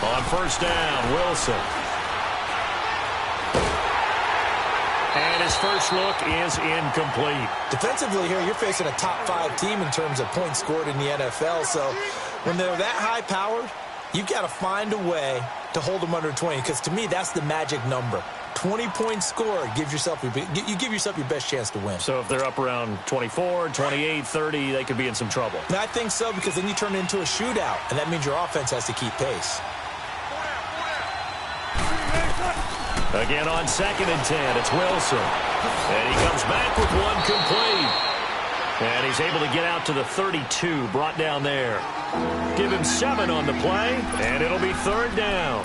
On first down, Wilson. And his first look is incomplete. Defensively here, you're facing a top-5 team in terms of points scored in the NFL. So when they're that high-powered, you've got to find a way to hold them under 20. Because to me, that's the magic number. 20 points scored, you give yourself your best chance to win. So if they're up around 24, 28, 30, they could be in some trouble. And I think so, because then you turn it into a shootout, and that means your offense has to keep pace. Again on 2nd and 10, it's Wilson. And he comes back with one complete. And he's able to get out to the 32, brought down there. Give him 7 on the play, and it'll be 3rd down.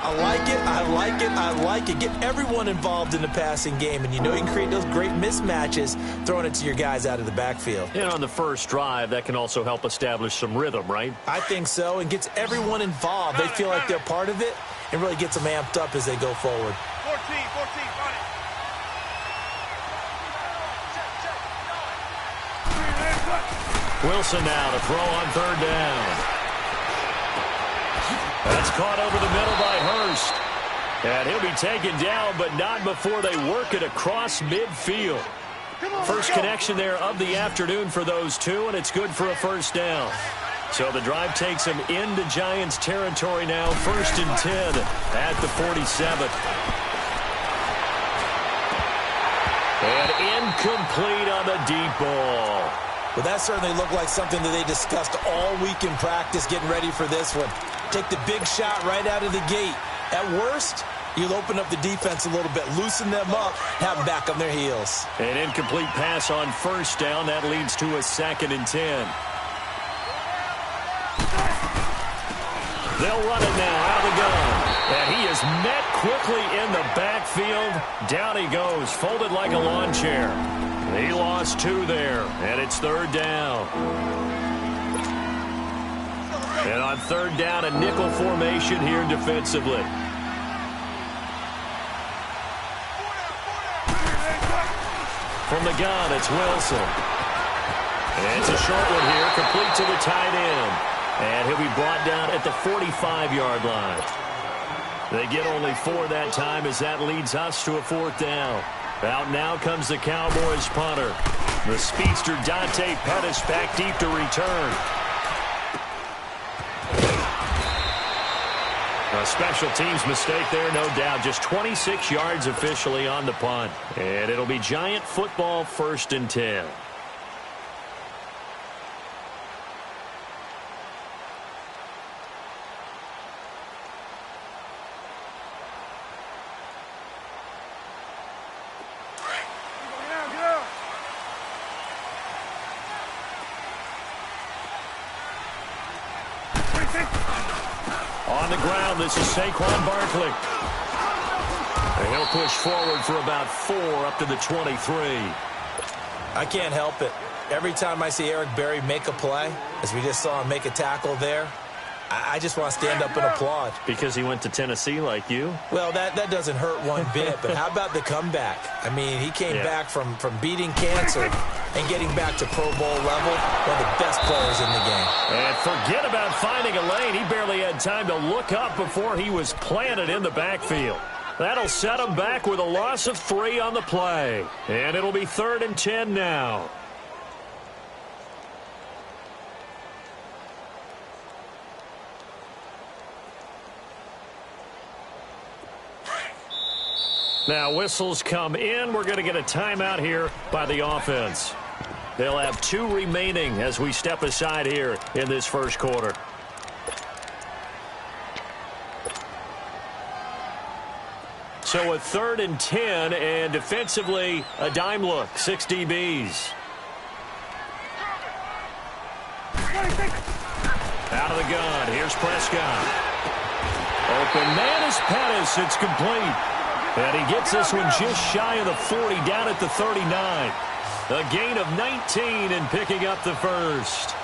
I like it, I like it, I like it. Get everyone involved in the passing game, and you know you can create those great mismatches throwing it to your guys out of the backfield. And on the first drive, that can also help establish some rhythm, right? I think so, and gets everyone involved. They feel like they're part of it, and really gets them amped up as they go forward. 14, got it. Wilson now to throw on 3rd down. That's caught over the middle by Hurst. And he'll be taken down, but not before they work it across midfield. First connection there of the afternoon for those two, and it's good for a 1st down. So the drive takes them into Giants territory now, 1st and 10 at the 47. And incomplete on the deep ball. Well, that certainly looked like something that they discussed all week in practice, getting ready for this one. Take the big shot right out of the gate. At worst, you'll open up the defense a little bit, loosen them up, have them back on their heels. An incomplete pass on 1st down. That leads to a 2nd and 10. They'll run it now out of the gun. And he is met quickly in the backfield. Down he goes, folded like a lawn chair. He lost 2 there, and it's 3rd down. And on 3rd down, a nickel formation here defensively. From the gun, it's Wilson. And it's a short one here, complete to the tight end. And he'll be brought down at the 45-yard line. They get only 4 that time as that leads us to a 4th down. Out now comes the Cowboys punter. The speedster Dante Pettis back deep to return. A special teams mistake there, no doubt. Just 26 yards officially on the punt. And it'll be Giant football, 1st and 10. On the ground, this is Saquon Barkley. And he'll push forward for about 4 up to the 23. I can't help it. Every time I see Eric Berry make a play, as we just saw him make a tackle there, I just want to stand up and applaud. Because he went to Tennessee like you? Well, that doesn't hurt one bit, but how about the comeback? I mean, he came back from beating cancer and getting back to Pro Bowl level, one of the best players in the game. And forget about finding a lane. He barely had time to look up before he was planted in the backfield. That'll set him back with a loss of 3 on the play. And it'll be 3rd and 10 now. Now whistles come in. We're going to get a timeout here by the offense. They'll have 2 remaining as we step aside here in this first quarter. So a 3rd and 10, and defensively a dime look, 6 DBs. Out of the gun, here's Prescott. Open man is Pettis, it's complete. And he gets this one just shy of the 40, down at the 39. A gain of 19 and picking up the first.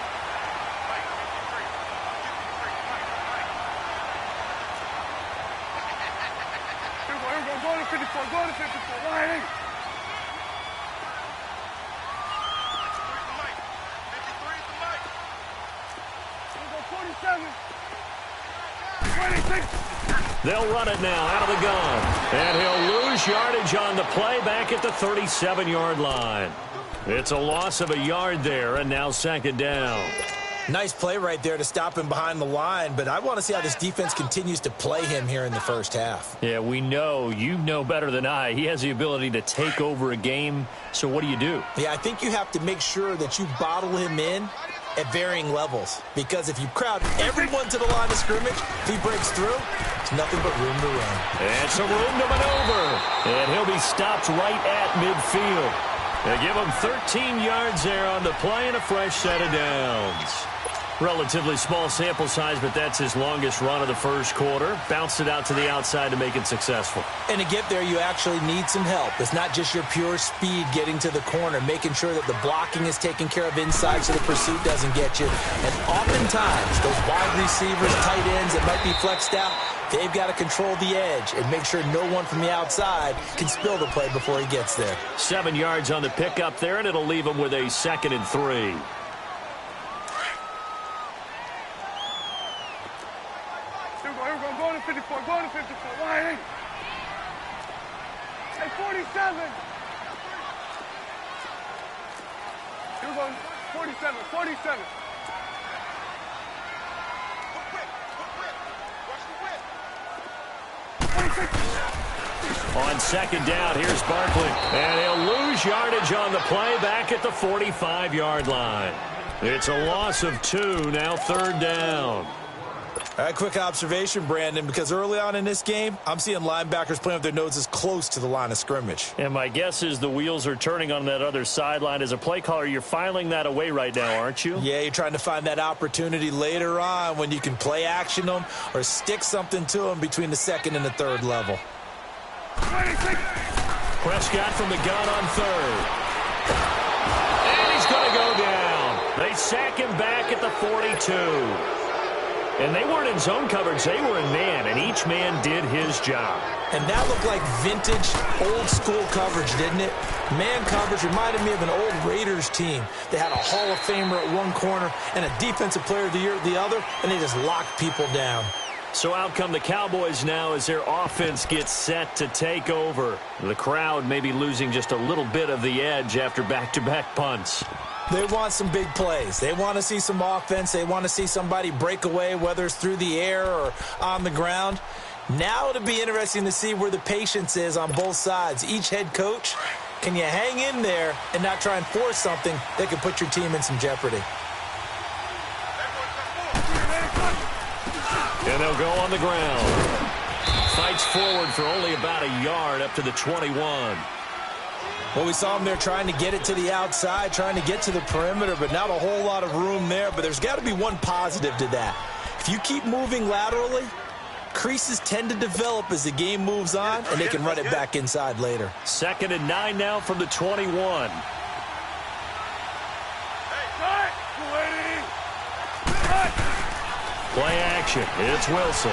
54. Go to 54. Line 8. They'll run it now out of the gun. And he'll lose yardage on the play back at the 37-yard line. It's a loss of a yard there, and now second down. Nice play right there to stop him behind the line, but I want to see how this defense continues to play him here in the first half. Yeah, we know. You know better than I. He has the ability to take over a game, so what do you do? Yeah, I think you have to make sure that you bottle him in at varying levels, because if you crowd everyone to the line of scrimmage, if he breaks through, it's nothing but room to run. And some room to maneuver, and he'll be stopped right at midfield. They give him 13 yards there on the play and a fresh set of downs. Relatively small sample size, but that's his longest run of the first quarter. Bounced it out to the outside to make it successful. And to get there, you actually need some help. It's not just your pure speed getting to the corner, making sure that the blocking is taken care of inside so the pursuit doesn't get you. And oftentimes, those wide receivers, tight ends that might be flexed out, they've got to control the edge and make sure no one from the outside can spill the play before he gets there. 7 yards on the pickup there, and it'll leave him with a 2nd and 3. Go to 54. Go to 54. Line 8. Hey, 47. Here we go. 47. 47. On second down, here's Barkley. And he'll lose yardage on the play back at the 45-yard line. It's a loss of 2, now 3rd down. All right, quick observation, Brandon, because early on in this game, I'm seeing linebackers playing with their noses close to the line of scrimmage. And my guess is the wheels are turning on that other sideline. As a play caller, you're filing that away right now, aren't you? Yeah, you're trying to find that opportunity later on when you can play action them or stick something to them between the 2nd and the 3rd level. Prescott from the gun on 3rd. And he's going to go down. They sack him back at the 42. And they weren't in zone coverage. They were in man, and each man did his job. And that looked like vintage, old-school coverage, didn't it? Man coverage reminded me of an old Raiders team. They had a Hall of Famer at one corner and a Defensive Player of the Year at the other, and they just locked people down. So out come the Cowboys now as their offense gets set to take over. The crowd may be losing just a little bit of the edge after back-to-back punts. They want some big plays. They want to see some offense. They want to see somebody break away, whether it's through the air or on the ground. Now it'll be interesting to see where the patience is on both sides. Each head coach, can you hang in there and not try and force something that could put your team in some jeopardy? And they'll go on the ground. Fights forward for only about a yard up to the 21. Well, we saw him there trying to get it to the outside, trying to get to the perimeter, but not a whole lot of room there. But there's got to be one positive to that. If you keep moving laterally, creases tend to develop as the game moves on, and they can run it back inside later. 2nd and 9 now from the 21. Play action. It's Wilson.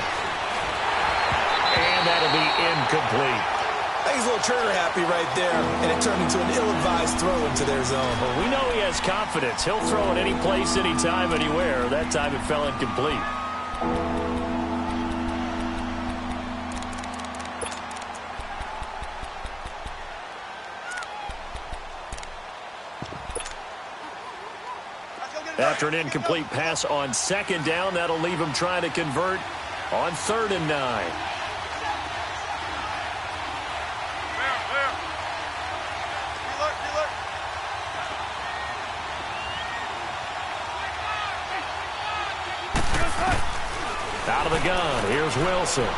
And that'll be incomplete. I think he's a little trigger happy right there, and it turned into an ill-advised throw into their zone. Well, we know he has confidence. He'll throw it any place, anytime, anywhere. That time it fell incomplete. After an incomplete pass on 2nd down, that'll leave him trying to convert on 3rd and 9. Out of the gun, here's Wilson.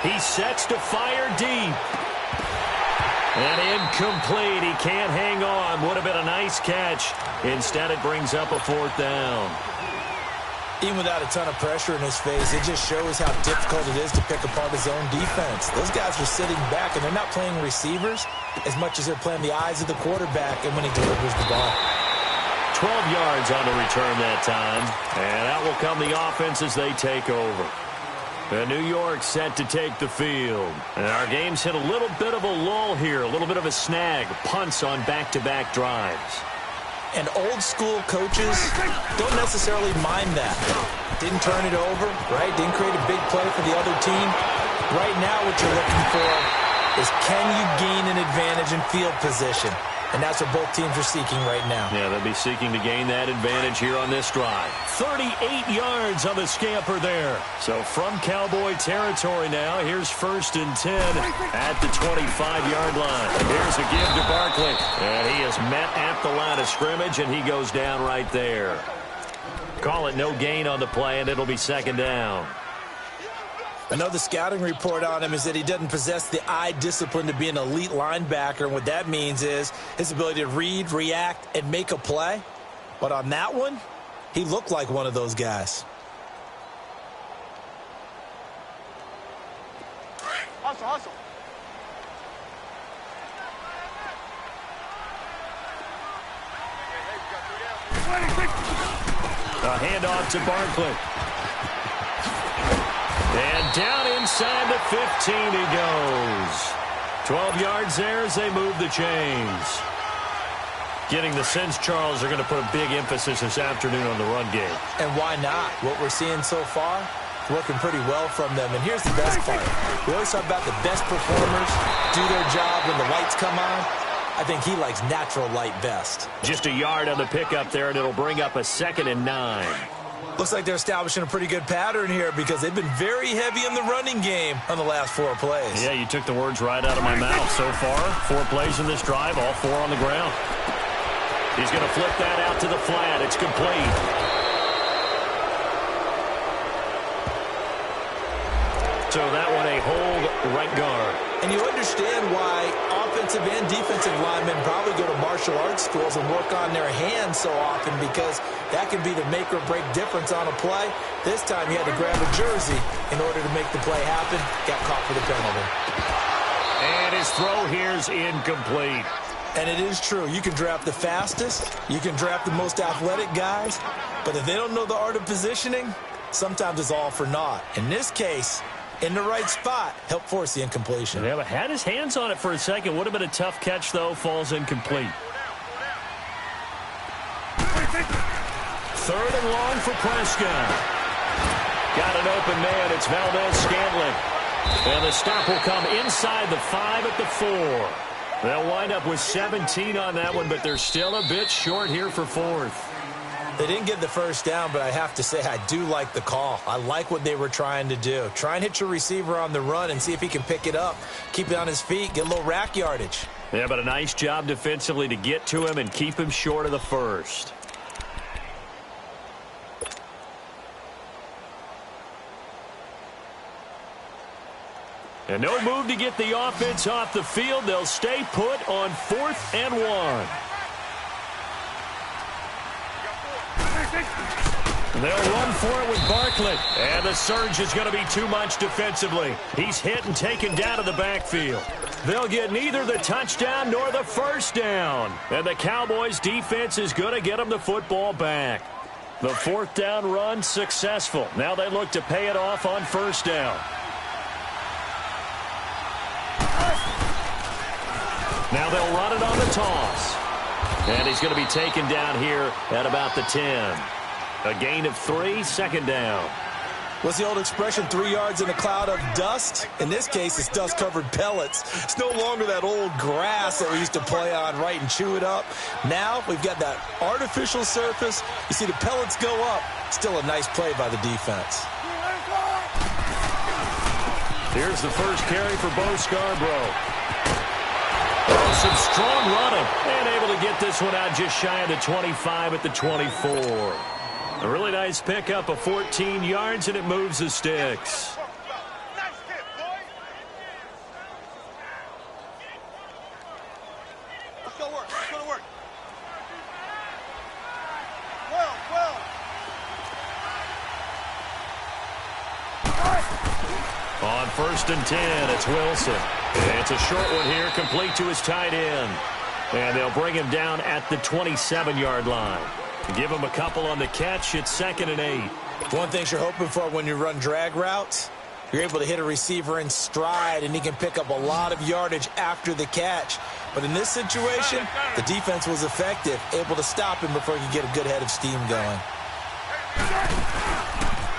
He sets to fire deep. And incomplete. He can't hang on. Would have been a nice catch. Instead, it brings up a 4th down. Even without a ton of pressure in his face, it just shows how difficult it is to pick apart his own defense. Those guys are sitting back, and they're not playing receivers as much as they're playing the eyes of the quarterback and when he delivers the ball. 12 yards on the return that time. And out will come the offense as they take over. And New York set to take the field. And our game's hit a little bit of a lull here, a little bit of a snag. Punts on back-to-back drives. And old-school coaches don't necessarily mind that. Didn't turn it over, right? Didn't create a big play for the other team. Right now what you're looking for is can you gain an advantage in field position? And that's what both teams are seeking right now. Yeah, they'll be seeking to gain that advantage here on this drive. 38 yards on the scamper there. So from Cowboy territory now, here's 1st and 10 at the 25-yard line. Here's a give to Barkley. And he is met at the line of scrimmage, and he goes down right there. Call it no gain on the play, and it'll be 2nd down. Another scouting report on him is that he doesn't possess the eye discipline to be an elite linebacker. And what that means is his ability to read, react, and make a play. But on that one, he looked like one of those guys. Hustle, hustle. A handoff to Barkley. And down inside the 15 he goes. 12 yards there as they move the chains. Getting the sense, Charles, are going to put a big emphasis this afternoon on the run game. And why not? What we're seeing so far, working pretty well from them. And here's the best part. We always talk about the best performers do their job when the lights come on. I think he likes natural light best. Just a yard on the pickup there, and it'll bring up a 2nd and 9. Looks like they're establishing a pretty good pattern here because they've been very heavy in the running game on the last 4 plays. Yeah, you took the words right out of my mouth. So far, 4 plays in this drive, all 4 on the ground. He's going to flip that out to the flat. It's complete. So that one a hold right guard. And you understand why offensive and defensive linemen probably go to martial arts schools and work on their hands so often, because that can be the make or break difference on a play. This time he had to grab a jersey in order to make the play happen. Got caught for the penalty. And his throw here's incomplete. And it is true. You can draft the fastest. You can draft the most athletic guys. But if they don't know the art of positioning, sometimes it's all for naught. In this case, in the right spot, helped force the incompletion. Yeah, but had his hands on it for a second. Would have been a tough catch, though. Falls incomplete. 3rd and long for Prescott. Got an open man. It's Valdez-Scantling. And the stop will come inside the 5 at the 4. They'll wind up with 17 on that one, but they're still a bit short here for 4th. They didn't get the first down, but I have to say I do like the call. I like what they were trying to do. Try and hit your receiver on the run and see if he can pick it up. Keep it on his feet, get a little rack yardage. Yeah, but a nice job defensively to get to him and keep him short of the first. And no move to get the offense off the field. They'll stay put on 4th and 1. They'll run for it with Barkley. And the surge is going to be too much defensively. He's hit and taken down to the backfield. They'll get neither the touchdown nor the first down. And the Cowboys' defense is going to get them the football back. The 4th down run successful. Now they look to pay it off on 1st down. Now they'll run it on the toss. And he's going to be taken down here at about the 10. A gain of 3, 2nd down. What's the old expression, 3 yards in a cloud of dust? In this case, it's dust-covered pellets. It's no longer that old grass that we used to play on, right, and chew it up. Now we've got that artificial surface. You see the pellets go up. Still a nice play by the defense. Here's the first carry for Bo Scarborough. Oh, some strong running. And able to get this one out just shy of the 25 at the 24. A really nice pickup of 14 yards, and it moves the sticks. Nice hit, boy. Let's go work. Let's go to work. Well. On 1st and 10, it's Wilson. And it's a short one here, complete to his tight end. And they'll bring him down at the 27-yard line. Give him a couple on the catch. It's 2nd and 8. One thing you're hoping for when you run drag routes, You're able to hit a receiver in stride, and he can pick up a lot of yardage after the catch. But in this situation, the defense was effective, able to stop him before he could get a good head of steam going.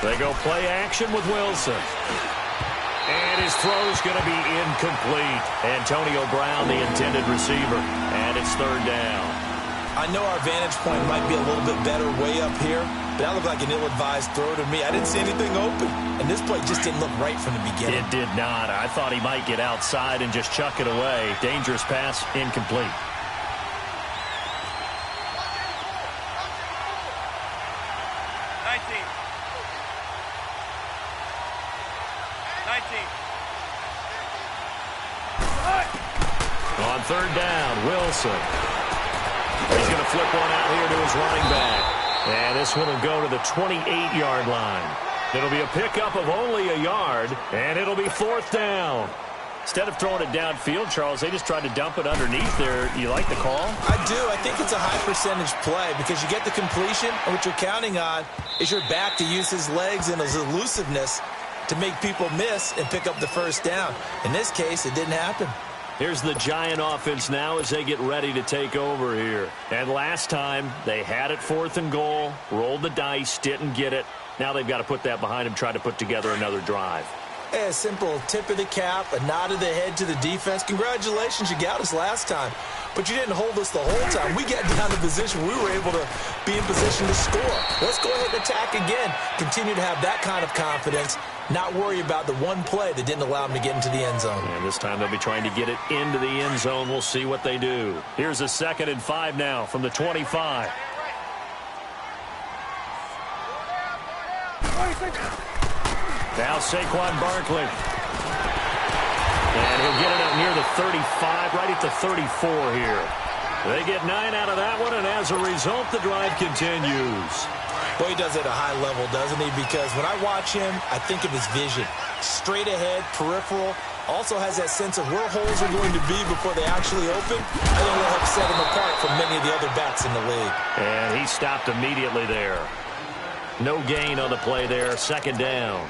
They go play action with Wilson. And his throw's going to be incomplete. Antonio Brown, the intended receiver. And it's third down. I know our vantage point might be a little bit better way up here, but that looked like an ill-advised throw to me. I didn't see anything open, and this play just didn't look right from the beginning. It did not. I thought he might get outside and just chuck it away. Dangerous pass, incomplete. On third down, Wilson. He's going to flip one out here to his running back. And this one will go to the 28-yard line. It'll be a pickup of only a yard, and it'll be fourth down. Instead of throwing it downfield, Charles, they just tried to dump it underneath there. You like the call? I do. I think it's a high-percentage play because you get the completion, and what you're counting on is your back to use his legs and his elusiveness to make people miss and pick up the first down. In this case, it didn't happen. Here's the Giant offense now as they get ready to take over here. And last time, they had it fourth and goal, rolled the dice, didn't get it. Now they've got to put that behind them, try to put together another drive. A simple tip of the cap, a nod of the head to the defense. Congratulations, you got us last time. But you didn't hold us the whole time. We got down to position. We were able to be in position to score. Let's go ahead and attack again. Continue to have that kind of confidence. Not worry about the one play that didn't allow them to get into the end zone. And this time they'll be trying to get it into the end zone. We'll see what they do. Here's a 2nd and 5 now from the 25. Now Saquon Barkley. And he'll get it up near the 35, right at the 34 here. They get 9 out of that one, and as a result, the drive continues. Well, he does it at a high level, doesn't he? Because when I watch him, I think of his vision. Straight ahead, peripheral. Also has that sense of where holes are going to be before they actually open. I think will help set him apart from many of the other backs in the league. And he stopped immediately there. No gain on the play there. 2nd down.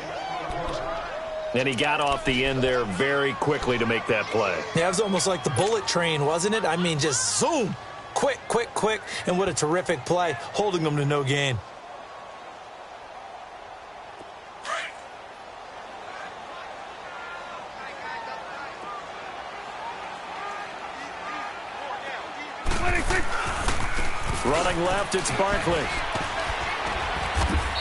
And he got off the end there very quickly to make that play. Yeah, it was almost like the bullet train, wasn't it? I mean, just zoom. Quick, quick, quick. And what a terrific play, holding them to no gain. Running left, it's Barkley.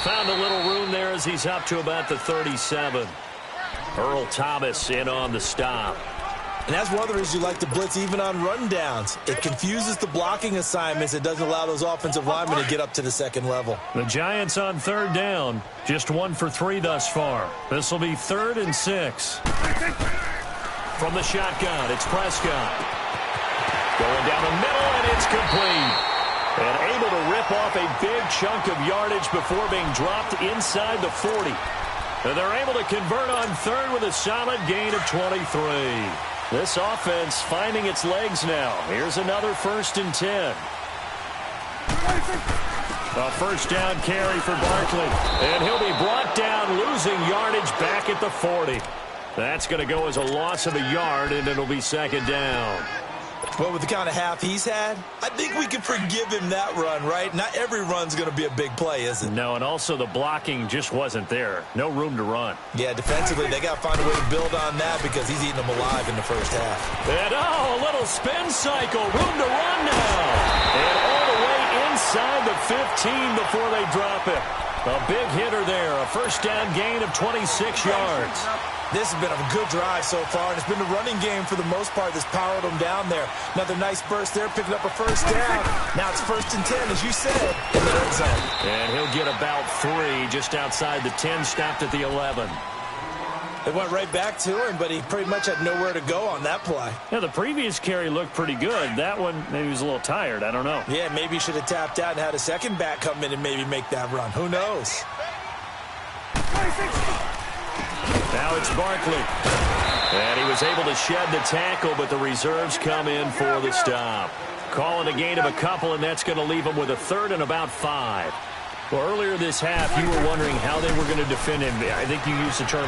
Found a little room there as he's up to about the 37. Earl Thomas in on the stop. And that's one of the reasons you like to blitz even on rundowns. It confuses the blocking assignments. It doesn't allow those offensive linemen to get up to the second level. The Giants on 3rd down. Just 1 for 3 thus far. This will be 3rd and 6. From the shotgun, it's Prescott. Going down the middle, and it's complete. And able to rip off a big chunk of yardage before being dropped inside the 40. And they're able to convert on 3rd with a solid gain of 23. This offense finding its legs now. Here's another 1st and 10. A first down carry for Barkley. And he'll be brought down, losing yardage back at the 40. That's going to go as a loss of a yard, and it'll be 2nd down. Well, with the kind of half he's had, I think we can forgive him that run, right? Not every run's going to be a big play, is it? No, and also the blocking just wasn't there. No room to run. Yeah, defensively, they got to find a way to build on that because he's eating them alive in the first half. And, a little spin cycle. Room to run now. And all the way inside the 15 before they drop it. A big hitter there. A first down gain of 26 yards. This has been a good drive so far, and it's been the running game for the most part that's powered them down there. Another nice burst there, picking up a first down. Now it's 1st and 10, as you said, in the red zone. And he'll get about 3 just outside the 10, stopped at the 11. It went right back to him, but he pretty much had nowhere to go on that play. Yeah, the previous carry looked pretty good. That one, maybe he was a little tired. I don't know. Yeah, maybe he should have tapped out and had a second back come in and maybe make that run. Who knows? Now it's Barkley. And he was able to shed the tackle, but the reserves come in for the stop. Calling a gain of a couple, and that's going to leave him with a 3rd and about 5. Well, earlier this half, you were wondering how they were going to defend him. I think you used the term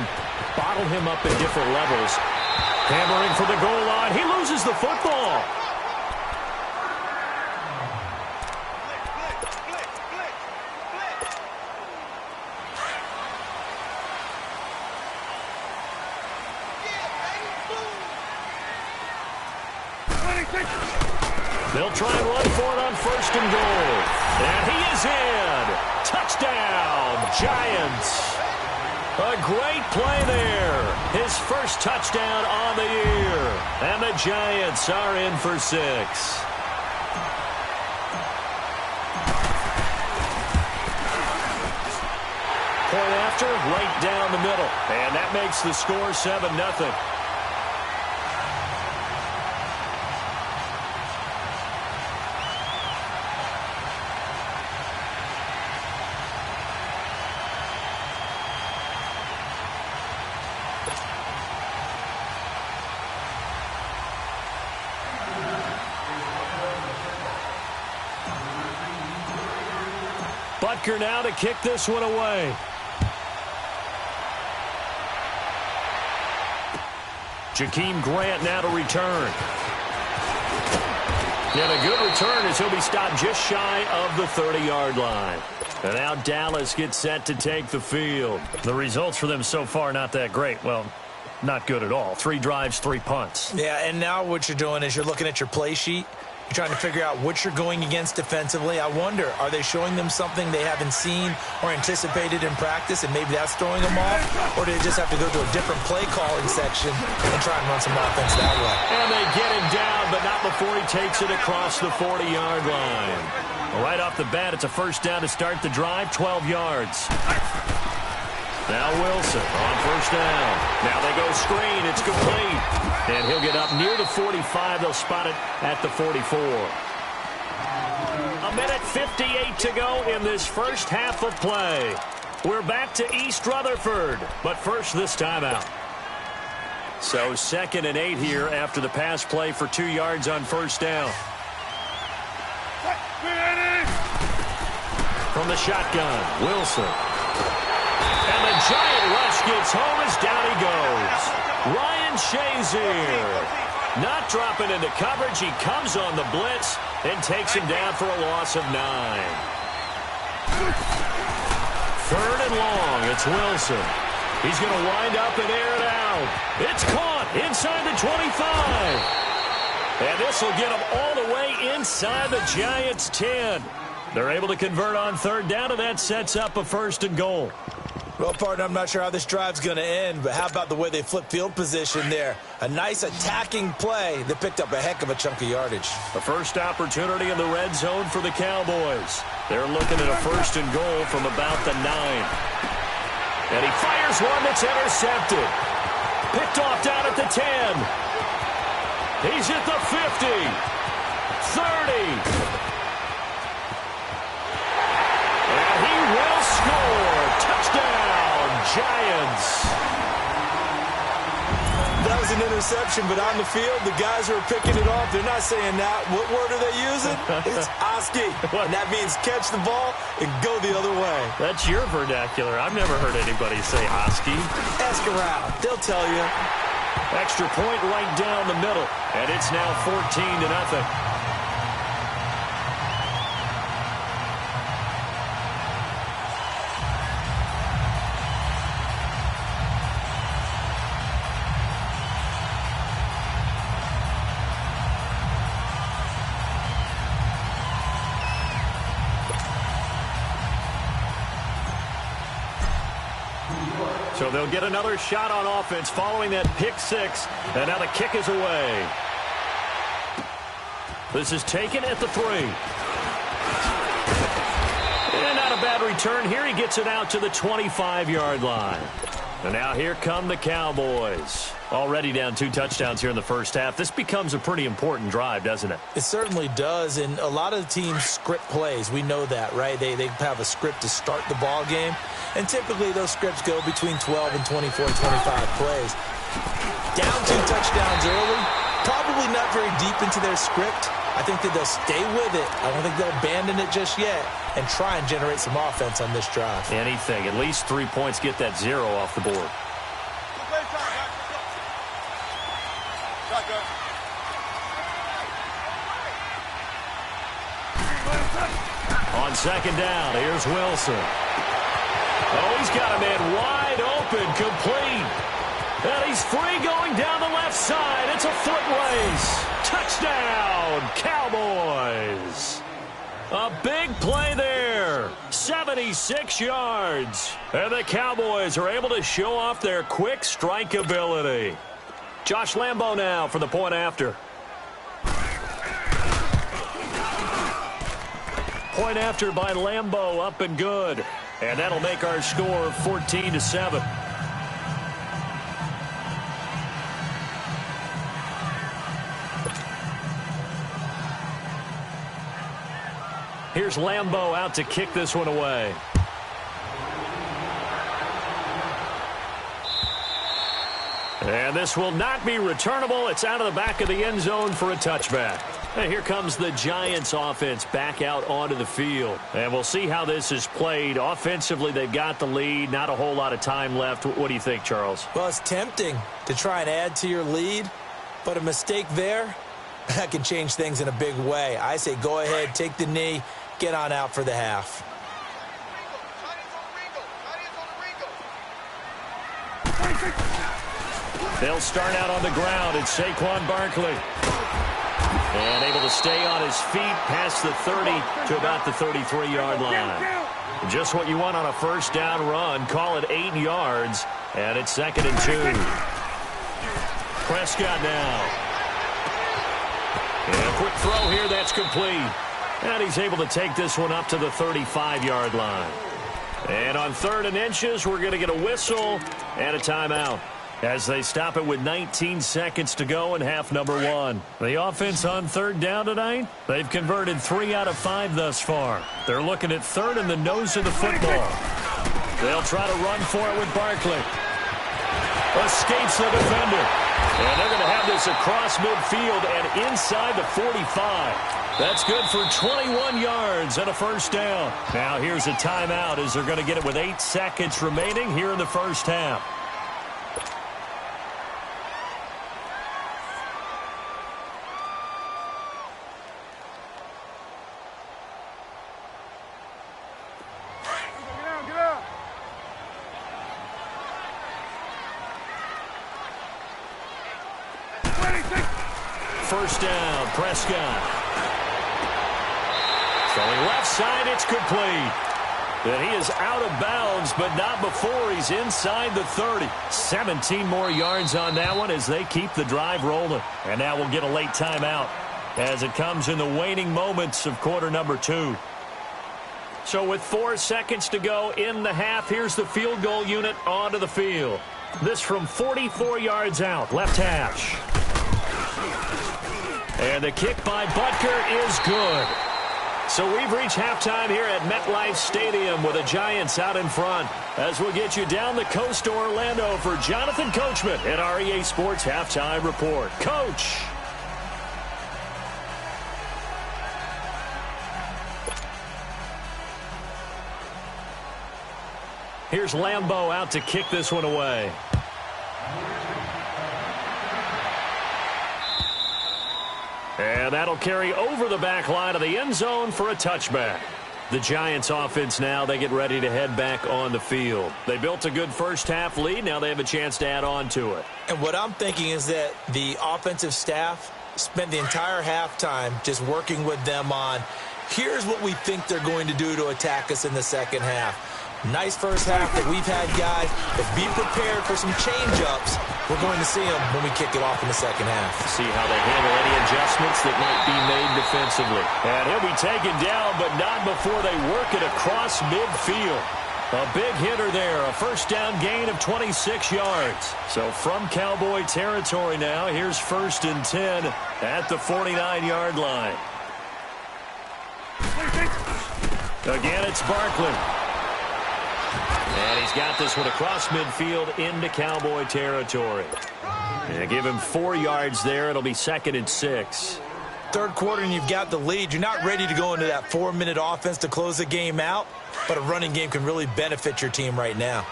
bottle him up at different levels. Hammering for the goal line. He loses the football. They'll try and run for it on 1st and goal. And he is in. Touchdown, Giants. A great play there. His first touchdown on the year. And the Giants are in for 6. Point after, right down the middle. And that makes the score 7-0. Butker now to kick this one away. Jakeem Grant now to return. And a good return as he'll be stopped just shy of the 30-yard line. And now Dallas gets set to take the field. The results for them so far not that great. Well, not good at all. 3 drives, 3 punts. Yeah, and now what you're doing is you're looking at your play sheet. You're trying to figure out what you're going against defensively. I wonder, are they showing them something they haven't seen or anticipated in practice, and maybe that's throwing them off? Or do they just have to go to a different play calling section and try and run some offense that way? And they get him down, but not before he takes it across the 40-yard line. Well, right off the bat, it's a 1st down to start the drive, 12 yards. Now Wilson on 1st down. Now they go screen. It's complete. And he'll get up near the 45. They'll spot it at the 44. 1:58 to go in this first half of play. We're back to East Rutherford. But first, this timeout. So 2nd and 8 here after the pass play for 2 yards on 1st down. From the shotgun, Wilson. And the giant rush gets home as down he goes. Ryan Shazier not dropping into coverage. He comes on the blitz and takes him down for a loss of 9. 3rd and long. It's Wilson. He's going to wind up and air it out. It's caught inside the 25. And this will get him all the way inside the Giants' 10. They're able to convert on 3rd down, and that sets up a 1st and goal. Well, partner, I'm not sure how this drive's going to end, but how about the way they flip field position there? A nice attacking play that picked up a heck of a chunk of yardage. The first opportunity in the red zone for the Cowboys. They're looking at a 1st and goal from about the 9. And he fires one that's intercepted. Picked off down at the 10. He's at the 50. 30. And he will score. Touchdown, Giants. That was an interception, but on the field, the guys who are picking it off, they're not saying that. What word are they using? It's Oski. And that means catch the ball and go the other way. That's your vernacular. I've never heard anybody say Oski. Ask around. They'll tell you. Extra point right down the middle. And it's now 14-0. So they'll get another shot on offense following that pick 6. And now the kick is away. This is taken at the 3. And not a bad return here. He gets it out to the 25-yard line. And now here come the Cowboys. Already down 2 touchdowns here in the first half. This becomes a pretty important drive, doesn't it? It certainly does, and a lot of the teams script plays. We know that, right? They have a script to start the ball game, and typically those scripts go between 12 and 24, 25 plays. Down 2 touchdowns early, probably not very deep into their script. I think that they'll stay with it. I don't think they'll abandon it just yet and try and generate some offense on this drive. Anything. At least 3 points, get that 0 off the board. On second down, here's Wilson. Oh, he's got a man wide open, complete. And he's free going down the left side. It's a foot race. Touchdown, Cowboys. A big play there. 76 yards. And the Cowboys are able to show off their quick strike ability. Josh Lambo now for the point after. Point after by Lambo, up and good. And that'll make our score 14-7. Here's Lambo out to kick this one away. And this will not be returnable. It's out of the back of the end zone for a touchback. And here comes the Giants offense back out onto the field. And we'll see how this is played. Offensively, they've got the lead. Not a whole lot of time left. What do you think, Charles? Well, it's tempting to try and add to your lead, but a mistake there, that can change things in a big way. I say go ahead, take the knee, get on out for the half. They'll start out on the ground. It's Saquon Barkley. And able to stay on his feet past the 30 to about the 33-yard line. Just what you want on a first down run. Call it 8 yards. And it's 2nd and 2. Prescott now. And a quick throw here. That's complete. And he's able to take this one up to the 35-yard line. And on 3rd and inches, we're going to get a whistle and a timeout as they stop it with 19 seconds to go in half number 1. The offense on 3rd down tonight, they've converted 3 out of 5 thus far. They're looking at 3rd in the nose of the football. They'll try to run for it with Barkley. Escapes the defender. And they're going to have this across midfield and inside the 45. That's good for 21 yards and a first down. Now here's a timeout as they're going to get it with 8 seconds remaining here in the first half. First down, Prescott. Throwing left side, it's complete. And he is out of bounds, but not before he's inside the 30. 17 more yards on that one as they keep the drive rolling. And now we'll get a late timeout as it comes in the waning moments of quarter number 2. So with 4 seconds to go in the half, here's the field goal unit onto the field. This from 44 yards out, left hash. And the kick by Butker is good. So we've reached halftime here at MetLife Stadium with the Giants out in front. As we'll get you down the coast to Orlando for Jonathan Coachman at our EA Sports Halftime Report. Coach. Here's Lambo out to kick this one away. And that'll carry over the back line of the end zone for a touchback. The Giants offense now, they get ready to head back on the field. They built a good first half lead. Now they have a chance to add on to it. And what I'm thinking is that the offensive staff spent the entire halftime just working with them on, here's what we think they're going to do to attack us in the second half. Nice first half that we've had, guys, but be prepared for some change-ups. We're going to see them when we kick it off in the second half. See how they handle any adjustments that might be made defensively. And he'll be taken down, but not before they work it across midfield. A big hitter there, a first down gain of 26 yards. So from Cowboy territory now, here's 1st and 10 at the 49-yard line. Again, it's Barkley. And he's got this one across midfield into Cowboy territory. And give him 4 yards there. It'll be 2nd and 6. Third quarter and you've got the lead. You're not ready to go into that 4-minute offense to close the game out, but a running game can really benefit your team right now.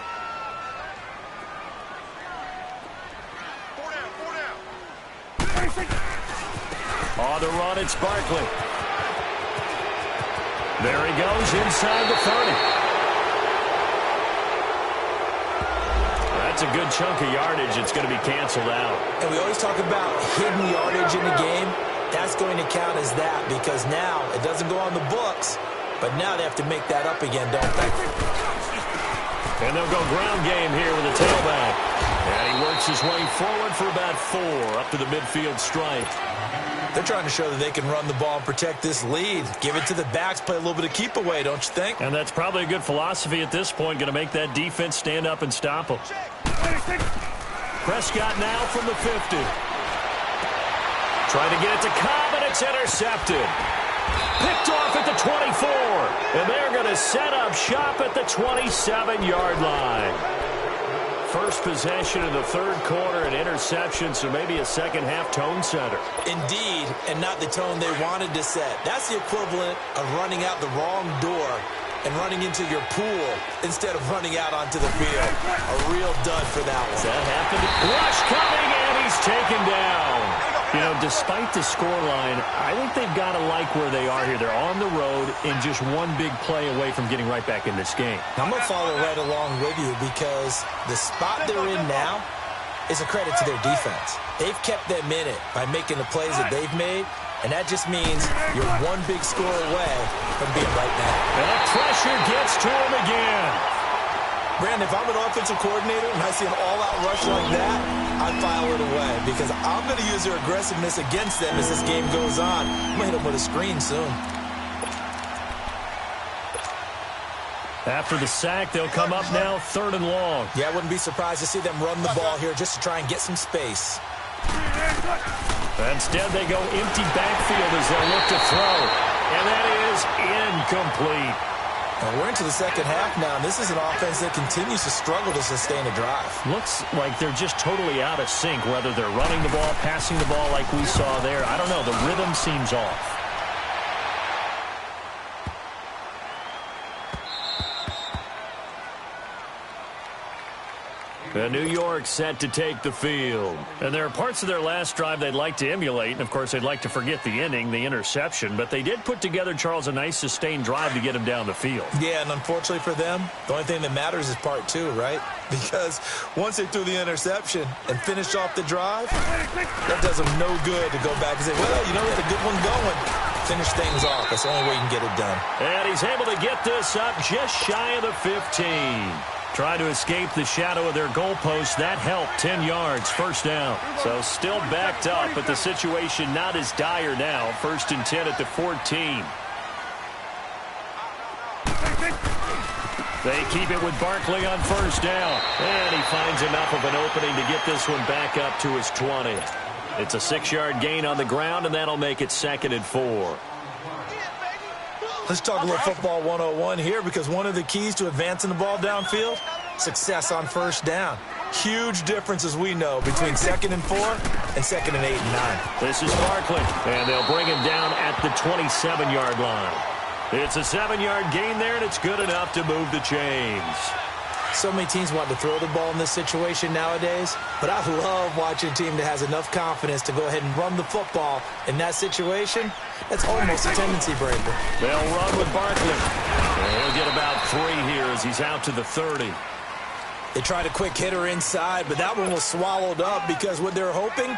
On the run, it's Barkley. There he goes inside the 30. That's a good chunk of yardage. It's going to be canceled out. And we always talk about hidden yardage in the game. That's going to count as that because now it doesn't go on the books, but now they have to make that up again, don't they? And they'll go ground game here with a tailback. And he works his way forward for about 4 up to the midfield stripe. They're trying to show that they can run the ball and protect this lead. Give it to the backs, play a little bit of keep away, don't you think? And that's probably a good philosophy at this point, going to make that defense stand up and stop them. Prescott now from the 50. Trying to get it to Cobb, and it's intercepted. Picked off at the 24. And they're going to set up shop at the 27-yard line. First possession of the third quarter, an interception, so maybe a second-half tone setter. Indeed, and not the tone they wanted to set. That's the equivalent of running out the wrong door and running into your pool instead of running out onto the field. A real dud for that one. That happened. Rush coming, and he's taken down. You know, despite the scoreline, I think they've got to like where they are here. They're on the road and just one big play away from getting right back in this game. I'm going to follow right along with you because the spot they're in now is a credit to their defense. They've kept them in it by making the plays that they've made, and that just means you're one big score away from being right now. And that pressure gets to him again. Brandon, if I'm an offensive coordinator and I see an all-out rush like that, I file it away because I'm going to use their aggressiveness against them as this game goes on. I'm going to hit them with a screen soon. After the sack, they'll come up now 3rd and long. Yeah, I wouldn't be surprised to see them run the ball here just to try and get some space. Instead, they go empty backfield as they look to throw. And that is incomplete. And we're into the second half now, and this is an offense that continues to struggle to sustain a drive. Looks like they're just totally out of sync, whether they're running the ball, passing the ball like we saw there. I don't know. The rhythm seems off. And New York set to take the field. And there are parts of their last drive they'd like to emulate. And, of course, they'd like to forget the inning, the interception. But they did put together, Charles, a nice sustained drive to get him down the field. Yeah, and unfortunately for them, the only thing that matters is part 2, right? Because once they threw the interception and finished off the drive, that does them no good to go back and say, well, you know, with a good one going, finish things off. That's the only way you can get it done. And he's able to get this up just shy of the 15. Try to escape the shadow of their goalpost. That helped. 10 yards, first down. So still backed up, but the situation not as dire now. 1st and 10 at the 14. They keep it with Barkley on 1st down. And he finds enough of an opening to get this one back up to his 20. It's a 6-yard gain on the ground, and that'll make it 2nd and 4. Let's talk a little football 101 here because one of the keys to advancing the ball downfield, success on 1st down. Huge difference, as we know, between 2nd and 4 and 2nd and 8 and 9. This is Barkley, and they'll bring him down at the 27-yard line. It's a 7-yard gain there, and it's good enough to move the chains. So many teams want to throw the ball in this situation nowadays, but I love watching a team that has enough confidence to go ahead and run the football in that situation. That's almost a tendency breaker. They'll run with Barkley. And he'll get about 3 here as he's out to the 30. They tried a quick hitter inside, but that one was swallowed up because what they're hoping,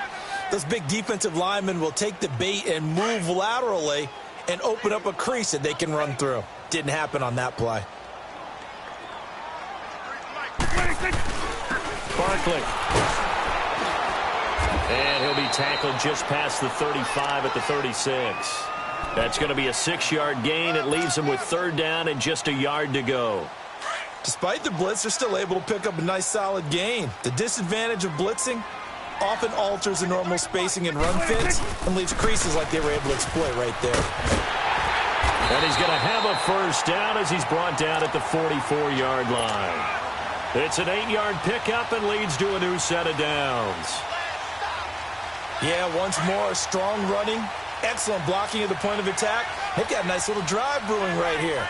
those big defensive linemen will take the bait and move laterally and open up a crease that they can run through. Didn't happen on that play. Barkley. And he'll be tackled just past the 35 at the 36. That's going to be a 6-yard gain. It leaves him with 3rd down and just a yard to go. Despite the blitz, they're still able to pick up a nice solid gain. The disadvantage of blitzing often alters the normal spacing and run fits and leaves creases like they were able to exploit right there. And he's going to have a 1st down as he's brought down at the 44-yard line. It's an 8-yard pickup and leads to a new set of downs. Yeah, once more, strong running Excellent blocking at the point of attack. They've got a nice little drive brewing right here.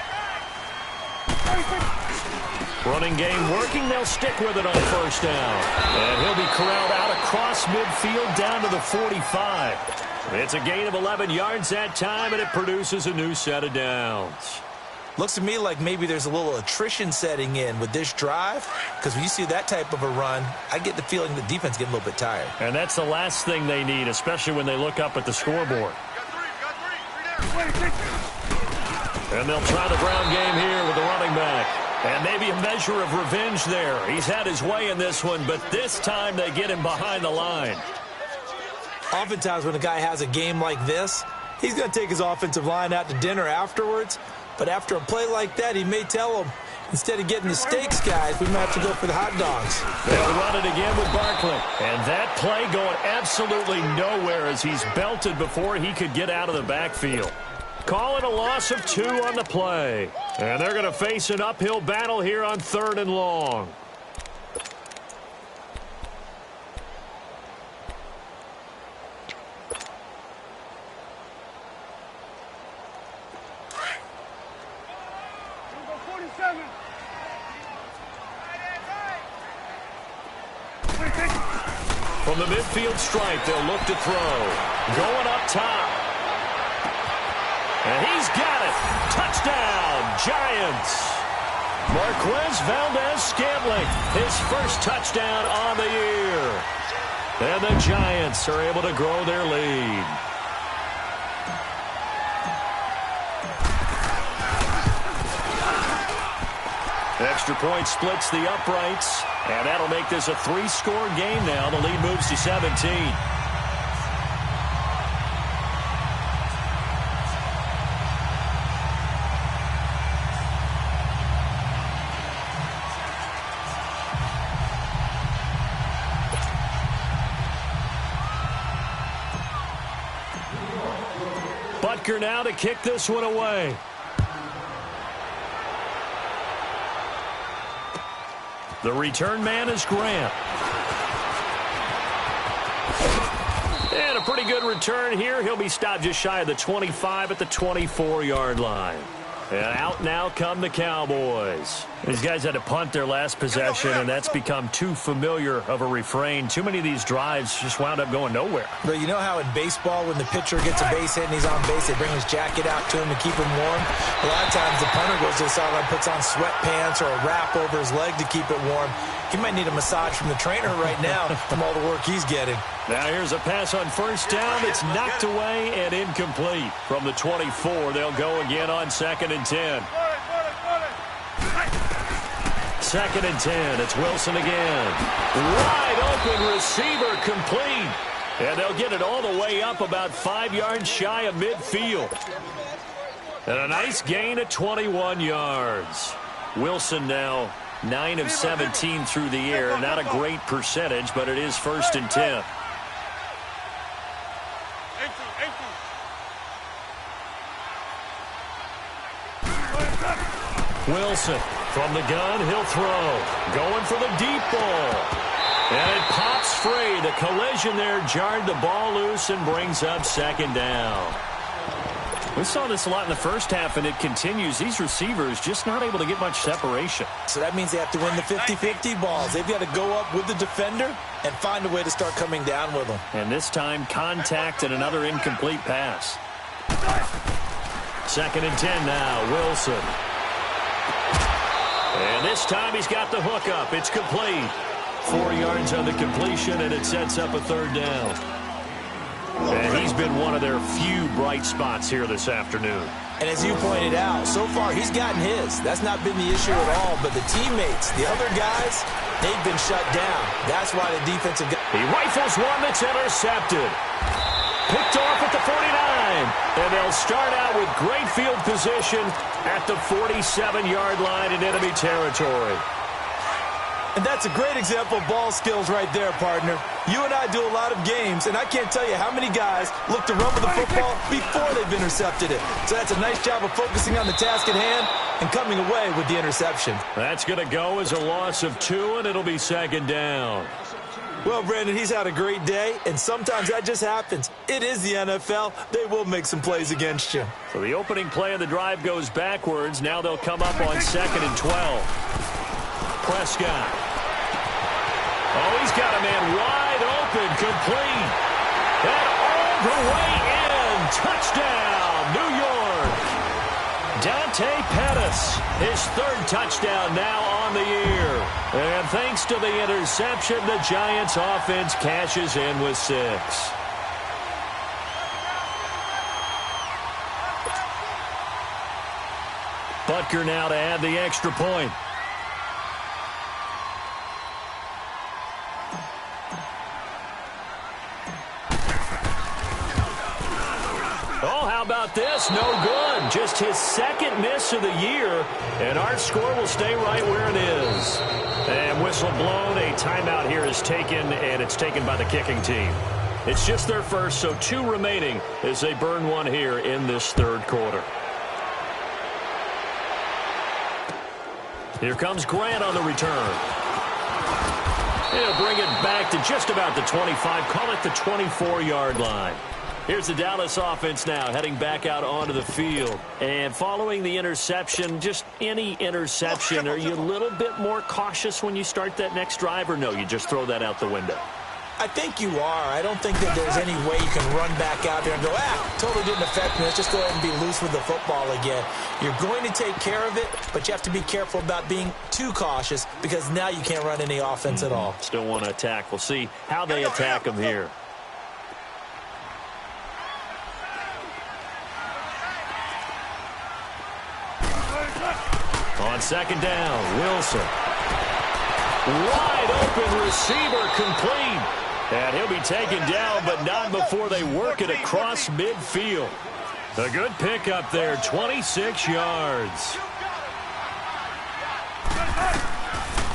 Running game working. They'll stick with it on first down. And he'll be corralled out across midfield down to the 45. It's a gain of 11 yards that time, and it produces a new set of downs. Looks to me like maybe there's a little attrition setting in with this drive, because when you see that type of a run, I get the feeling the defense getting a little bit tired. And that's the last thing they need, especially when they look up at the scoreboard. And they'll try the ground game here with the running back. And maybe a measure of revenge there. He's had his way in this one, but this time they get him behind the line. Oftentimes when a guy has a game like this, he's going to take his offensive line out to dinner afterwards. But after a play like that, he may tell them, instead of getting the steaks, guys, we might have to go for the hot dogs. They'll run it again with Barkley. And that play going absolutely nowhere as he's belted before he could get out of the backfield. Calling a loss of 2 on the play. And they're going to face an uphill battle here on 3rd and long. From the midfield stripe, they'll look to throw. Going up top. And he's got it. Touchdown, Giants. Marquez Valdez-Scantling, his first touchdown on the year. And the Giants are able to grow their lead. Extra point splits the uprights, and that'll make this a 3-score game now. The lead moves to 17. Butker now to kick this one away. The return man is Grant. And a pretty good return here. He'll be stopped just shy of the 25 at the 24-yard line. And out now come the Cowboys. These guys had to punt their last possession, and that's become too familiar of a refrain. Too many of these drives just wound up going nowhere. But you know how in baseball, when the pitcher gets a base hit and he's on base, they bring his jacket out to him to keep him warm? A lot of times the punter goes to the sideline, puts on sweatpants or a wrap over his leg to keep it warm. He might need a massage from the trainer right now from all the work he's getting. Now here's a pass on first down. It's knocked away and incomplete. From the 24, they'll go again on 2nd and 10. 2nd and 10. It's Wilson again. Wide open receiver complete. And they'll get it all the way up about 5 yards shy of midfield. And a nice gain of 21 yards. Wilson now 9 of 17 through the air. Not a great percentage, but it is 1st and 10. Wilson from the gun, he'll throw. Going for the deep ball. And it pops free. The collision there jarred the ball loose and brings up 2nd down. We saw this a lot in the first half, and it continues. These receivers just not able to get much separation. So that means they have to win the 50-50 balls. They've got to go up with the defender and find a way to start coming down with them. And this time, contact and another incomplete pass. 2nd and 10 now, Wilson. And this time he's got the hook up. It's complete. 4 yards on the completion, and it sets up a 3rd down. And he's been one of their few bright spots here this afternoon. And as you pointed out, so far he's gotten his. That's not been the issue at all. But the teammates, the other guys, they've been shut down. That's why the defensive guy... He rifles one that's intercepted. Picked off at the 49. And they'll start out with great field position at the 47-yard line in enemy territory. And that's a great example of ball skills right there, partner. You and I do a lot of games, and I can't tell you how many guys look to run with the football before they've intercepted it. So that's a nice job of focusing on the task at hand and coming away with the interception. That's going to go as a loss of 2, and it'll be 2nd down. Well, Brandon, he's had a great day, and sometimes that just happens. It is the NFL. They will make some plays against you. So the opening play of the drive goes backwards. Now they'll come up on 2nd and 12. Prescott. Oh, he's got a man wide open, complete. And all the way in. Touchdown, New York. Dante Pettis, his 3rd touchdown now on the year. And thanks to the interception, the Giants offense cashes in with 6. Butker now to add the extra point. Oh, how about this? No good. Just his 2nd miss of the year, and our score will stay right where it is. And whistle blown. A timeout here is taken, and it's taken by the kicking team. It's just their first, so 2 remaining as they burn one here in this 3rd quarter. Here comes Grant on the return. He'll bring it back to just about the 25. Call it the 24-yard line. Here's the Dallas offense now heading back out onto the field. And following the interception, just any interception, are you a little bit more cautious when you start that next drive, or no, you just throw that out the window? I think you are. I don't think that there's any way you can run back out there and go, totally didn't affect me. Let's just go ahead and be loose with the football again. You're going to take care of it, but you have to be careful about being too cautious because now you can't run any offense at all. Still want to attack. We'll see how they attack them here. On 2nd down, Wilson. Wide open receiver, complete. And he'll be taken down, but not before they work it across midfield. A good pickup there, 26 yards.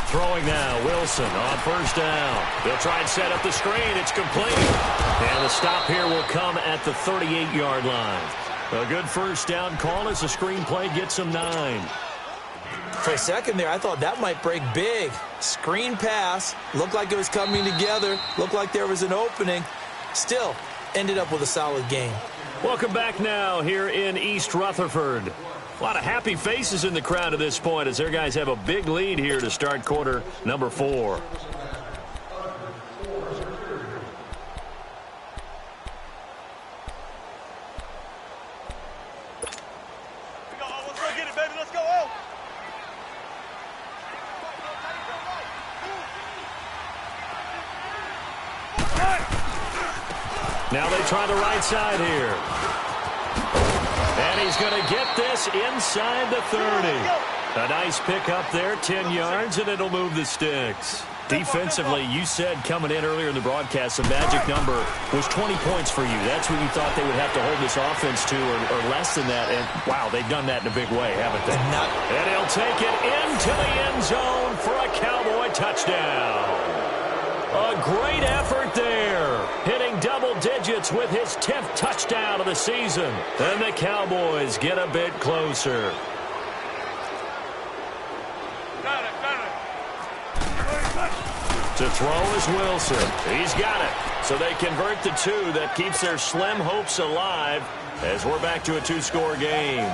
Throwing now, Wilson on 1st down. They'll try and set up the screen. It's complete. And the stop here will come at the 38-yard line. A good 1st down call as the screen play gets them 9. For a second there, I thought that might break big. Screen pass. Looked like it was coming together. Looked like there was an opening. Still, ended up with a solid game. Welcome back now here in East Rutherford. A lot of happy faces in the crowd at this point as their guys have a big lead here to start quarter number 4. Now they try the right side here. And he's going to get this inside the 30. A nice pickup there, 10 yards, and it'll move the sticks. Defensively, you said coming in earlier in the broadcast, the magic number was 20 points for you. That's what you thought they would have to hold this offense to, or less than that. And, wow, they've done that in a big way, haven't they? And he'll take it into the end zone for a Cowboy touchdown. A great effort there, hitting double digits with his 10th touchdown of the season. And the Cowboys get a bit closer. To throw is Wilson. He's got it. So they convert the 2. That keeps their slim hopes alive as we're back to a 2-score game.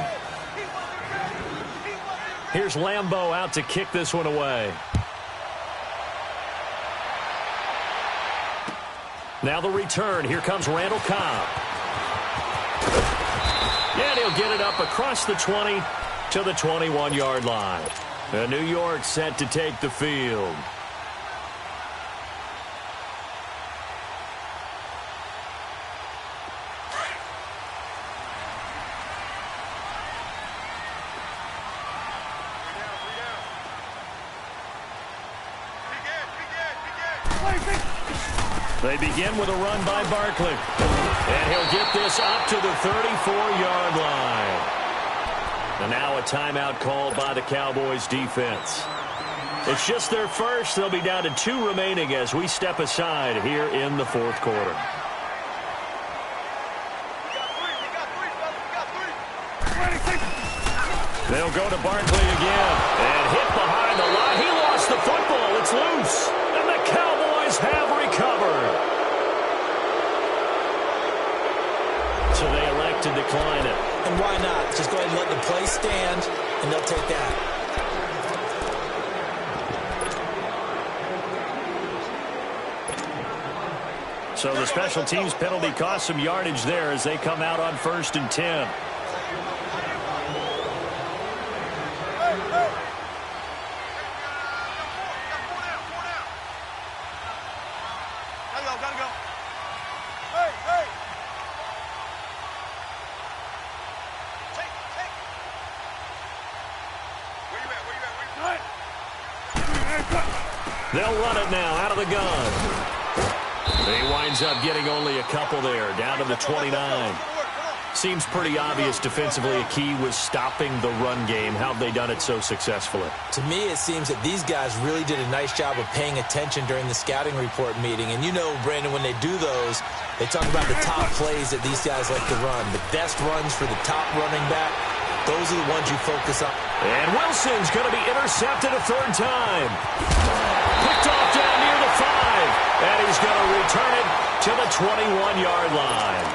Here's Lambeau out to kick this one away. Now the return. Here comes Randall Cobb. And he'll get it up across the 20 to the 21-yard line. And New York set to take the field. They begin with a run by Barkley. And he'll get this up to the 34-yard line. And now a timeout called by the Cowboys defense. It's just their first. They'll be down to 2 remaining as we step aside here in the 4th quarter. They'll go to Barkley again. And hit behind the line. He lost the football. It's loose. And the Cowboys have recovered. elect to decline it. And why not? Just go ahead and let the play stand, and they'll take that. So the special teams penalty cost some yardage there as they come out on 1st and 10. They'll run it now out of the gun. He winds up getting only a couple there, down to the 29. Seems pretty obvious defensively a key was stopping the run game. How have they done it so successfully? To me, it seems that these guys really did a nice job of paying attention during the scouting report meeting. And you know, Brandon, when they do those, they talk about the top plays that these guys like to run. The best runs for the top running back, those are the ones you focus on. And Wilson's going to be intercepted a third time. Picked off down near the 5. And he's going to return it to the 21-yard line.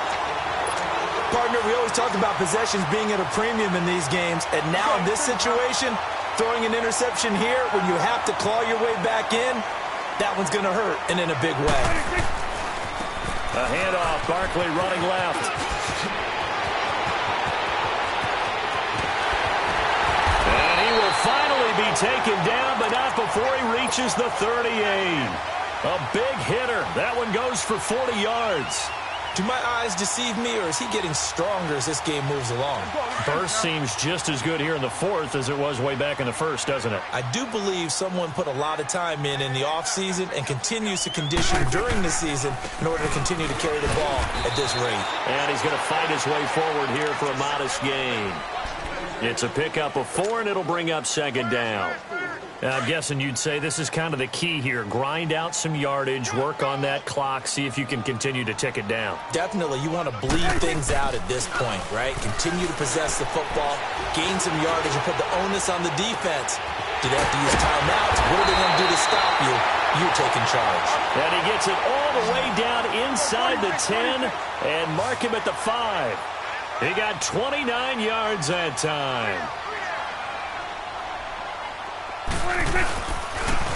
Partner, we always talk about possessions being at a premium in these games. And now in this situation, throwing an interception here when you have to claw your way back in, that one's going to hurt, and in a big way. A handoff, Barkley running left. And he will finally be taken down, but not before he reaches the 38. A big hitter. That one goes for 40 yards. Do my eyes deceive me, or is he getting stronger as this game moves along? Burst seems just as good here in the 4th as it was way back in the 1st, doesn't it? I do believe someone put a lot of time in the offseason and continues to condition during the season in order to continue to carry the ball at this rate. And he's going to fight his way forward here for a modest gain. It's a pickup of 4, and it'll bring up 2nd down. I'm guessing you'd say this is kind of the key here. Grind out some yardage, work on that clock, see if you can continue to tick it down. Definitely. You want to bleed things out at this point, right? Continue to possess the football, gain some yardage, and put the onus on the defense. Do they have to use timeouts? What are they going to do to stop you? You're taking charge. And he gets it all the way down inside the 10 and mark him at the 5. He got 29 yards that time.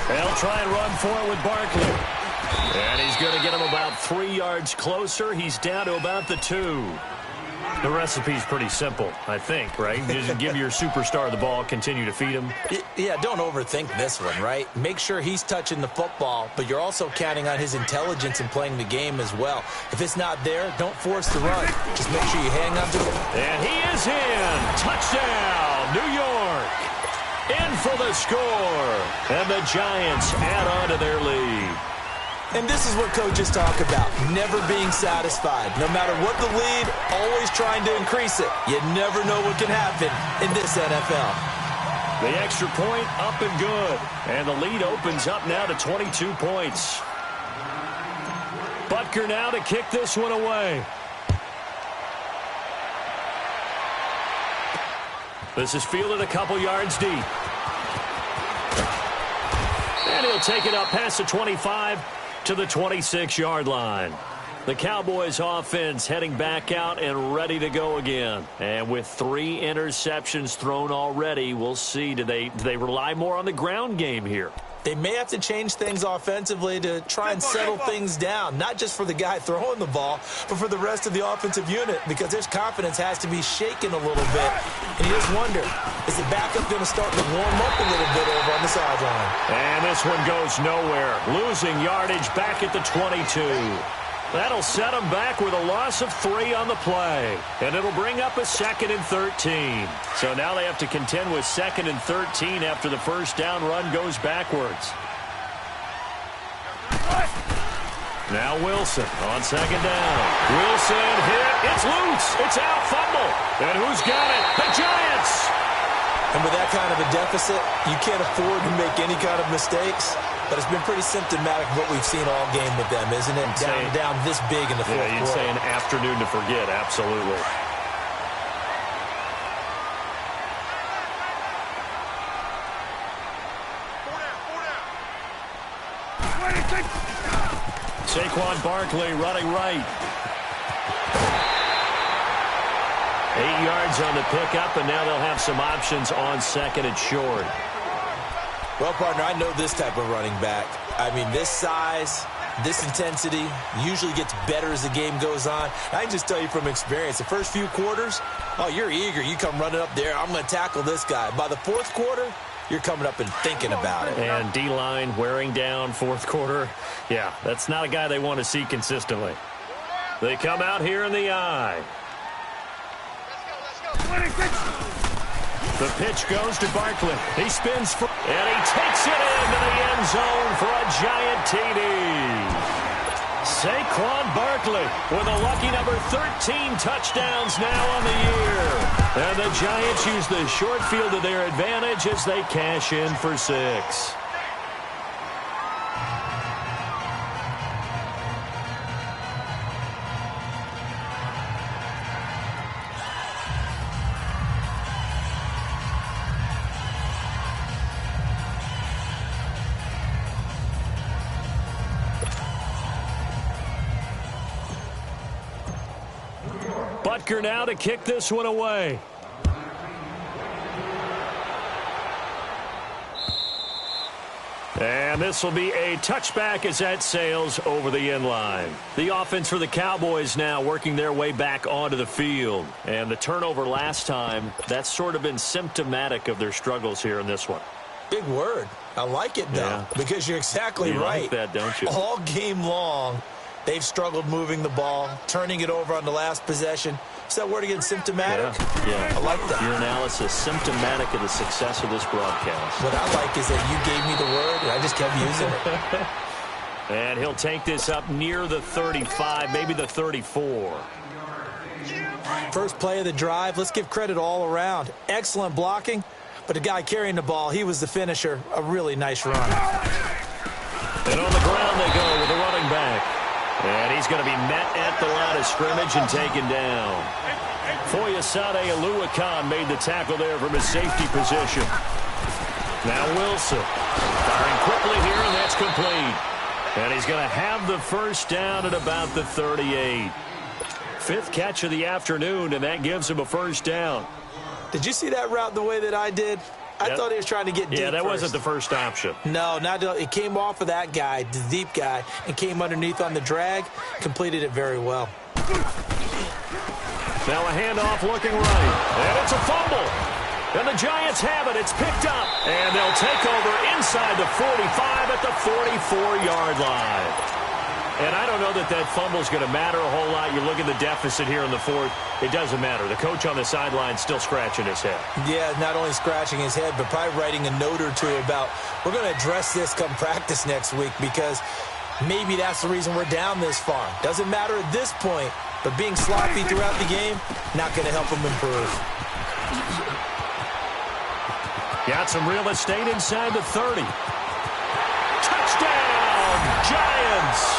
They'll try and run for it with Barkley. And he's going to get him about 3 yards closer. He's down to about the 2. The recipe's pretty simple, I think, right? Just give your superstar the ball, continue to feed him. Yeah, don't overthink this one, right? Make sure he's touching the football, but you're also counting on his intelligence in playing the game as well. If it's not there, don't force the run. Just make sure you hang on to it. And he is in. Touchdown, New York. In for the score. And the Giants add on to their lead. And this is what coaches talk about, never being satisfied. No matter what the lead, always trying to increase it. You never know what can happen in this NFL. The extra point up and good. And the lead opens up now to 22 points. Butker now to kick this one away. This is fielded a couple yards deep. And he'll take it up past the 25 to the 26-yard line. The Cowboys offense heading back out and ready to go again. And with 3 interceptions thrown already, we'll see. Do they rely more on the ground game here? They may have to change things offensively to try and settle things down, not just for the guy throwing the ball, but for the rest of the offensive unit, because their confidence has to be shaken a little bit. And you just wonder, is the backup going to start to warm up a little bit over on the sideline? And this one goes nowhere. Losing yardage back at the 22. That'll set them back with a loss of 3 on the play. And it'll bring up a 2nd and 13. So now they have to contend with 2nd and 13 after the first down run goes backwards. Now Wilson on 2nd down. Wilson hit. It's loose. It's out. Fumble. And who's got it? The Giants. And with that kind of a deficit, you can't afford to make any kind of mistakes. But it's been pretty symptomatic of what we've seen all game with them, isn't it? Down this big in the fourth quarter. Yeah, you'd say an afternoon to forget, absolutely. Saquon Barkley running right. 8 yards on the pickup, and now they'll have some options on second and short. Well, partner, I know this type of running back. I mean, this size, this intensity usually gets better as the game goes on. I can just tell you from experience, the first few quarters, oh, you're eager. You come running up there. I'm going to tackle this guy. By the fourth quarter, you're coming up and thinking about it. And D-line wearing down fourth quarter. Yeah, that's not a guy they want to see consistently. They come out here in the eye. The pitch goes to Barkley. He spins for, and he takes it into the end zone for a giant TD. Saquon Barkley with a lucky number 13 touchdowns now on the year. And the Giants use the short field to their advantage as they cash in for 6. Butker now to kick this one away. And this will be a touchback as that sails over the end line. The offense for the Cowboys now working their way back onto the field. And the turnover last time, that's sort of been symptomatic of their struggles here in this one. Big word. I like it, though, because you're exactly right. You like that, don't you? All game long, they've struggled moving the ball, turning it over on the last possession. Is that word again, symptomatic? Yeah. I like that. Your analysis, symptomatic of the success of this broadcast. What I like is that you gave me the word, and I just kept using it. And he'll take this up near the 35, maybe the 34. First play of the drive, let's give credit all around. Excellent blocking, but the guy carrying the ball, he was the finisher. A really nice run. And on the ground they go with the running back. And he's going to be met at the line of scrimmage and taken down. Foyesade Oluwakan made the tackle there from his safety position. Now Wilson firing quickly here, and that's complete. And he's going to have the first down at about the 38. 5th catch of the afternoon, and that gives him a first down. Did you see that route the way that I did? I thought he was trying to get deep. Yeah, that first. wasn't the first option. No, it came off of that guy, the deep guy, and came underneath on the drag. Completed it very well. Now a handoff looking right. And it's a fumble. And the Giants have it. It's picked up. And they'll take over inside the 45 at the 44-yard line. And I don't know that that fumble is going to matter a whole lot. You look at the deficit here in the 4th. It doesn't matter. The coach on the sideline still scratching his head. Yeah, not only scratching his head, but probably writing a note or two about, we're going to address this come practice next week because maybe that's the reason we're down this far. Doesn't matter at this point, but being sloppy throughout the game, not going to help him improve. Got some real estate inside the 30. Touchdown, Giants!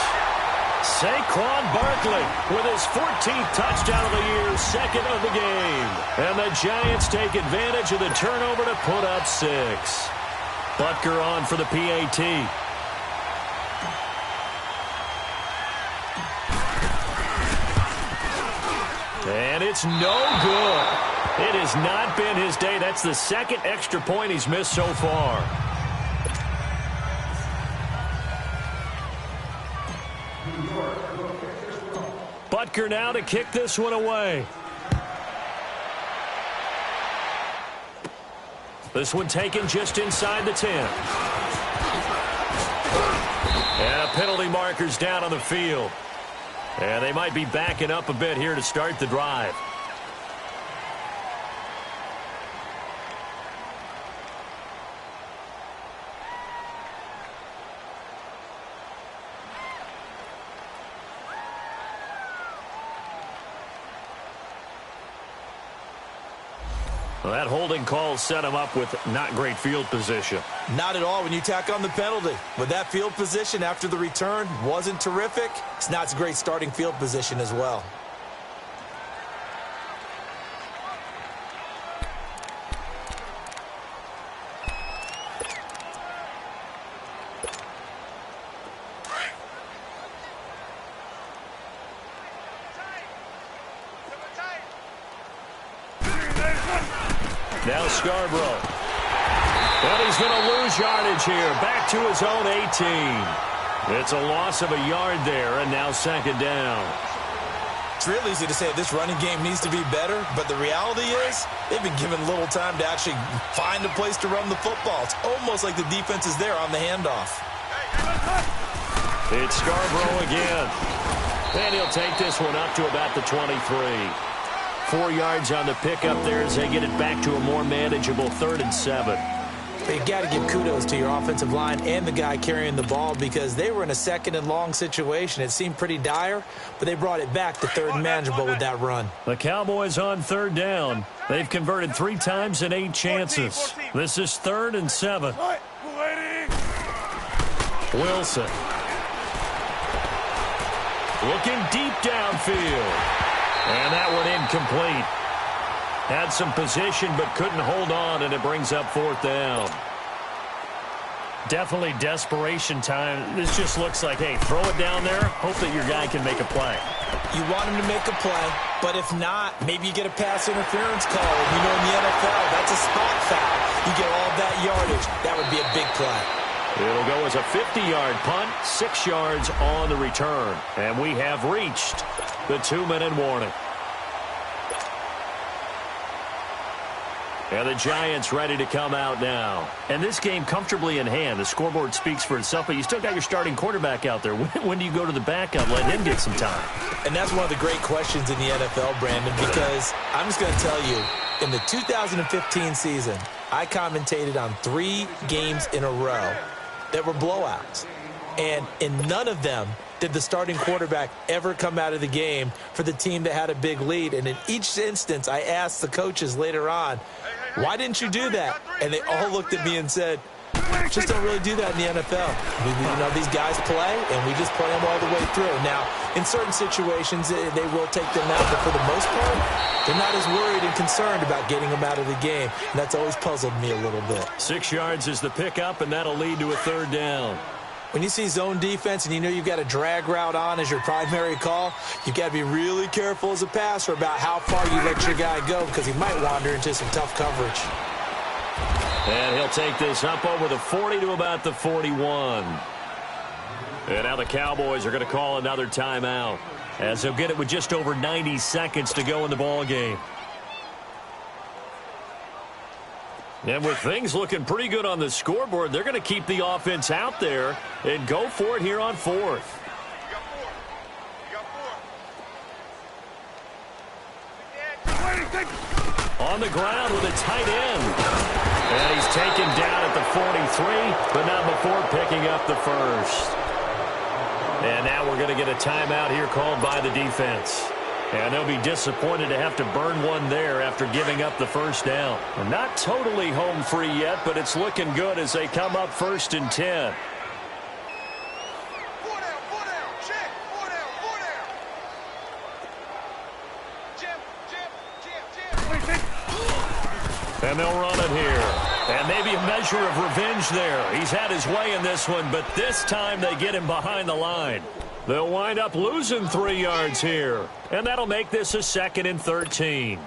Saquon Barkley with his 14th touchdown of the year, 2nd of the game. And the Giants take advantage of the turnover to put up 6. Butker on for the PAT. And it's no good. It has not been his day. That's the 2nd extra point he's missed so far. Butker now to kick this one away. This one taken just inside the 10. And penalty markers down on the field. And they might be backing up a bit here to start the drive. Well, that holding call set him up with not great field position. Not at all when you tack on the penalty. With that field position after the return wasn't terrific. It's not a great starting field position as well. Now Scarborough. And he's going to lose yardage here. Back to his own 18. It's a loss of a yard there, and now second down. It's real easy to say this running game needs to be better, but the reality is they've been given little time to actually find a place to run the football. It's almost like the defense is there on the handoff. It's Scarborough again. And he'll take this one up to about the 23. 4 yards on the pickup there as they get it back to a more manageable 3rd and 7. But you got to give kudos to your offensive line and the guy carrying the ball because they were in a 2nd and long situation. It seemed pretty dire, but they brought it back to 3rd and manageable with that run. The Cowboys on 3rd down. They've converted 3 times in 8 chances. This is 3rd and 7. Wilson. Looking deep downfield. And that one incomplete. Had some position but couldn't hold on, and it brings up 4th down. Definitely desperation time. This just looks like, hey, throw it down there, hope that your guy can make a play. You want him to make a play, but if not, maybe you get a pass interference call. You know, in the NFL, that's a spot foul. You get all that yardage. That would be a big play. It'll go as a 50-yard punt, 6 yards on the return. And we have reached the 2-minute warning. And the Giants ready to come out now. And this game comfortably in hand. The scoreboard speaks for itself, but you still got your starting quarterback out there. When do you go to the backup, let him get some time? And that's one of the great questions in the NFL, Brandon, because I'm just going to tell you, in the 2015 season, I commentated on 3 games in a row that were blowouts. And in none of them did the starting quarterback ever come out of the game for the team that had a big lead. And in each instance, I asked the coaches later on, why didn't you do that? And they all looked at me and said, just don't really do that in the NFL. You know, these guys play, and we just play them all the way through. Now, in certain situations, they will take them out, but for the most part, they're not as worried and concerned about getting them out of the game. And that's always puzzled me a little bit. 6 yards is the pickup, and that'll lead to a 3rd down. When you see zone defense and you know you've got a drag route on as your primary call, you've got to be really careful as a passer about how far you let your guy go because he might wander into some tough coverage. And he'll take this up over the 40 to about the 41. And now the Cowboys are going to call another timeout as they'll get it with just over 90 seconds to go in the ball game. And with things looking pretty good on the scoreboard, they're going to keep the offense out there and go for it here on 4th. On the ground with a tight end. And he's taken down at the 43, but not before picking up the first. And now we're going to get a timeout here called by the defense. And they'll be disappointed to have to burn one there after giving up the first down. Well, not totally home free yet, but it's looking good as they come up 1st and 10. And they'll run it here. And maybe a measure of revenge there. He's had his way in this one, but this time they get him behind the line. They'll wind up losing 3 yards here. And that'll make this a 2nd and 13.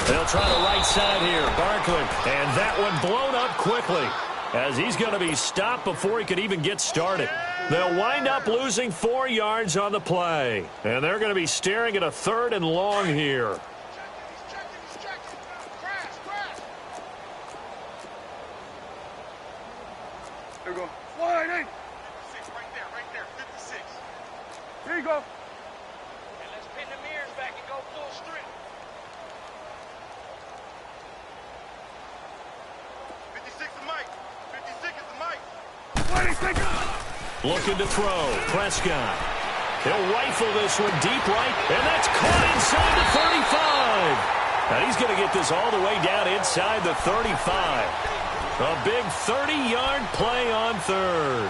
They'll try the right side here. Barkley. And that one blown up quickly as he's going to be stopped before he could even get started. They'll wind up losing 4 yards on the play. And they're going to be staring at a 3rd and long here. There we go. Wide eight. 56, right there, 56. Here you go. And let's pin the mirrors back and go full strip. 56 is Mike. 56 is Mike. Wait, take it. Looking to throw. Prescott. He'll rifle this one deep right, and that's caught inside the 35. And he's going to get this all the way down inside the 35. A big 30-yard play on 3rd.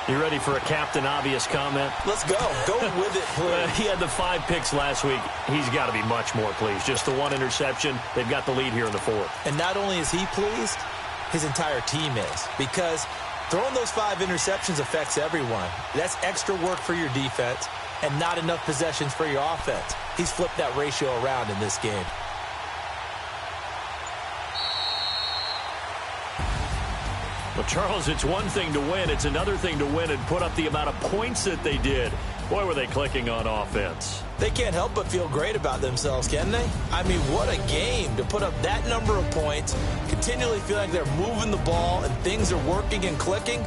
You ready for a Captain Obvious comment? Let's go. Go with it, please. He had the 5 picks last week. He's got to be much more pleased. Just the 1 interception. They've got the lead here in the 4th. And not only is he pleased, his entire team is. Because Throwing those 5 interceptions affects everyone. That's extra work for your defense and not enough possessions for your offense. He's flipped that ratio around in this game. Well, Charles, it's one thing to win. It's another thing to win and put up the amount of points that they did. Boy, were they clicking on offense. They can't help but feel great about themselves, can they? I mean, what a game to put up that number of points, continually feel like they're moving the ball and things are working and clicking.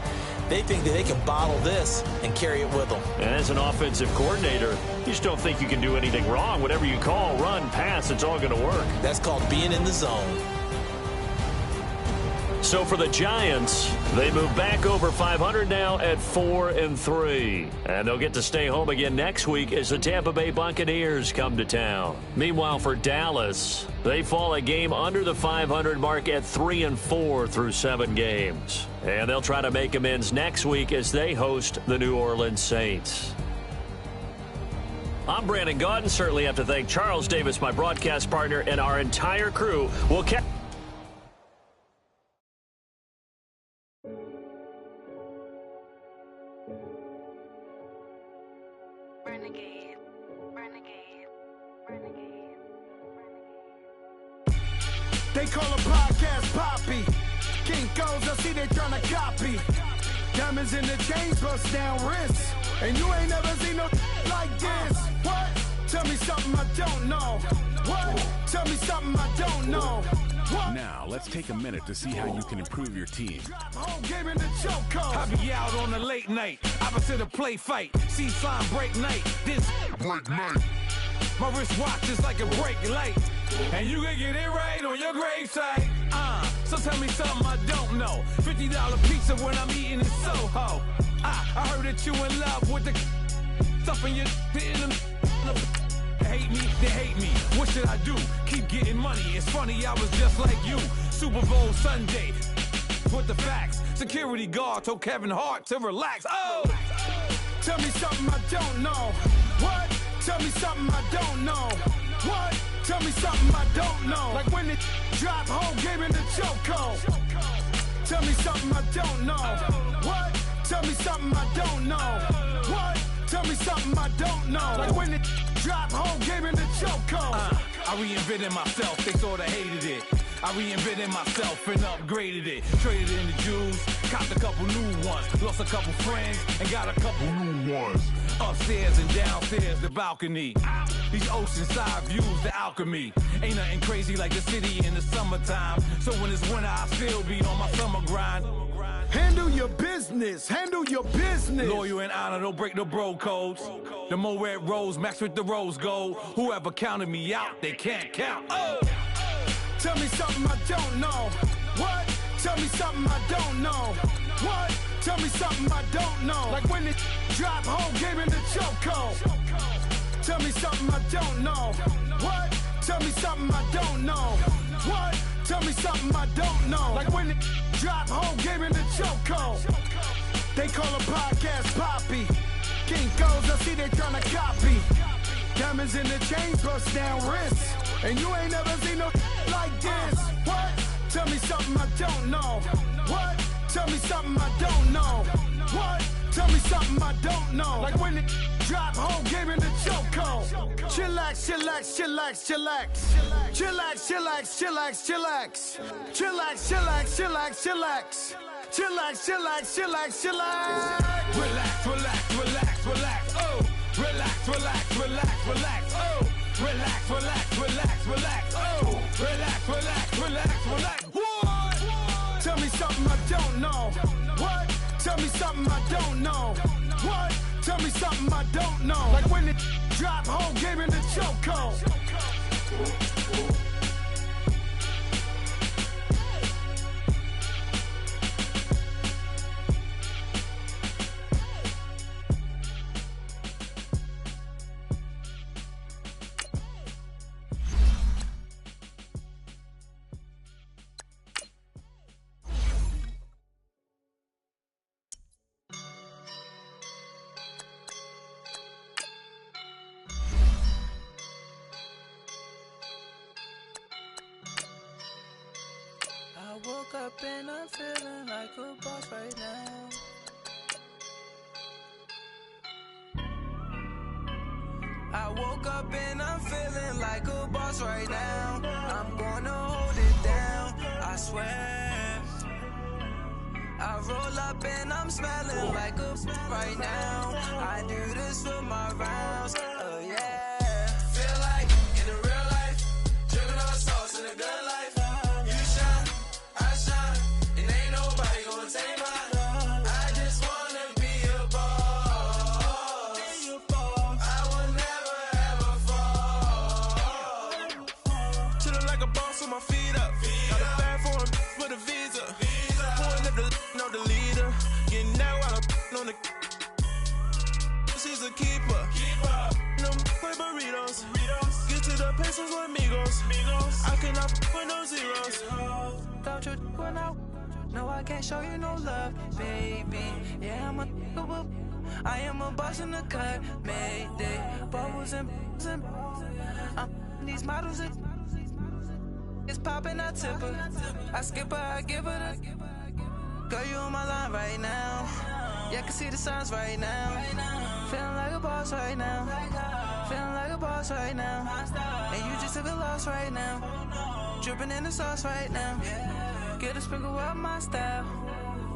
They think that they can bottle this and carry it with them. And as an offensive coordinator, you just don't think you can do anything wrong. Whatever you call, run, pass, it's all going to work. That's called being in the zone. So for the Giants, they move back over 500 now at 4-3. And they'll get to stay home again next week as the Tampa Bay Buccaneers come to town. Meanwhile, for Dallas, they fall a game under the 500 mark at 3-4 through 7 games. And they'll try to make amends next week as they host the New Orleans Saints. I'm Brandon Gaudin. Certainly have to thank Charles Davis, my broadcast partner, and our entire crew. We'll catch Renegade, renegade, renegade, renegade. They call a podcast Poppy. Kinkos, I see they tryna copy. Diamonds in the chains, bust down wrists. And you ain't never seen no like this. What? Tell me something I don't know. What? Tell me something I don't know. What? Now, let's take a minute to see how you can improve your team. Whole game in the chokehold. I be out on a late night, opposite a play fight. See sign break night, this break night. My wristwatch is like a brake light. And you can get it right on your gravesite. So tell me something I don't know. $50 pizza when I'm eating in Soho. I heard that you in love with the stuff in your in the hate me, they hate me. What should I do? Keep getting money. It's funny, I was just like you. Super Bowl Sunday. With the facts. Security guard told Kevin Hart to relax. Oh! Tell me something I don't know. What? Tell me something I don't know. What? Tell me something I don't know. Like when it drop whole game in the chokehold. Tell me something I don't know. What? Tell me something I don't know. What? Tell me something I don't know. Like when it drop whole game in the chokehold. I reinvented myself, they sorta hated it. I reinvented myself and upgraded it. Traded in the Jews, copped a couple new ones. Lost a couple friends and got a couple new ones. Upstairs and downstairs, the balcony. These oceanside views, the alchemy. Ain't nothing crazy like the city in the summertime. So when it's winter, I still be on my summer grind. Handle your business, handle your business. Loyal and honor, don't break the bro codes. The more red rose, max with the rose gold. Whoever counted me out, they can't count. Oh! Tell me something I don't know. What? Tell me something I don't know. What? Tell me something I don't know. Like when it drop whole game in the chokehold. Tell me something I don't know. What? Tell me something I don't know. What? Tell me something I don't know. Like when it drop whole game in the chokehold. They call a podcast Poppy. Kinkos, I see they tryna copy. Diamonds in the chains, bust down wrists. And you ain't never seen no like this. What? Tell me something I don't know. What? Tell me something I don't know. What? Tell me something I don't know. Like when it drop whole game in the chokehold. Chillax, chillax, chillax, chillax. Chillax, chillax, chillax, chillax. Chillax, chillax, chillax, chillax. Chillax, chillax, chillax, chillax. Relax, relax, relax, relax. Oh, relax, relax, relax, relax. Oh, relax, relax, relax, relax. Oh, relax, relax, relax, relax. What? Tell me something I don't know. What? Tell me something I don't know. What? Tell me something I don't know. Like when it drop whole game in the chokehold. woke up and I'm feeling like a boss right now. I woke up and I'm feeling like a boss right now. I'm gonna hold it down, I swear. I roll up and I'm smelling like a right now. I do this for my rounds, oh yeah. Feel like in the real life, dripping on sauce in the good life. You shine, I shine, and ain't nobody gonna take mine. I just wanna be a boss. I will never ever fall. Chillin' like a boss with my feet up. Got a bag for him with a visa. Pulling up the know the leader. Getting that while I'm on the. She's a keeper. No play burritos. Get to the pesos with amigos. I cannot with no zeros. Don't you when out? No, I can't show you no love, baby. Yeah, I am a boss in the cut. Mayday. Bubbles and I'm these models. It's popping, I tip her. I skip her, I give her the. Girl, you on my line right now. Yeah, I can see the signs right now. Feeling like a boss right now. Feeling like a boss right now. And you just took a loss right now. Dripping in the sauce right now. Get a sprinkle up my style.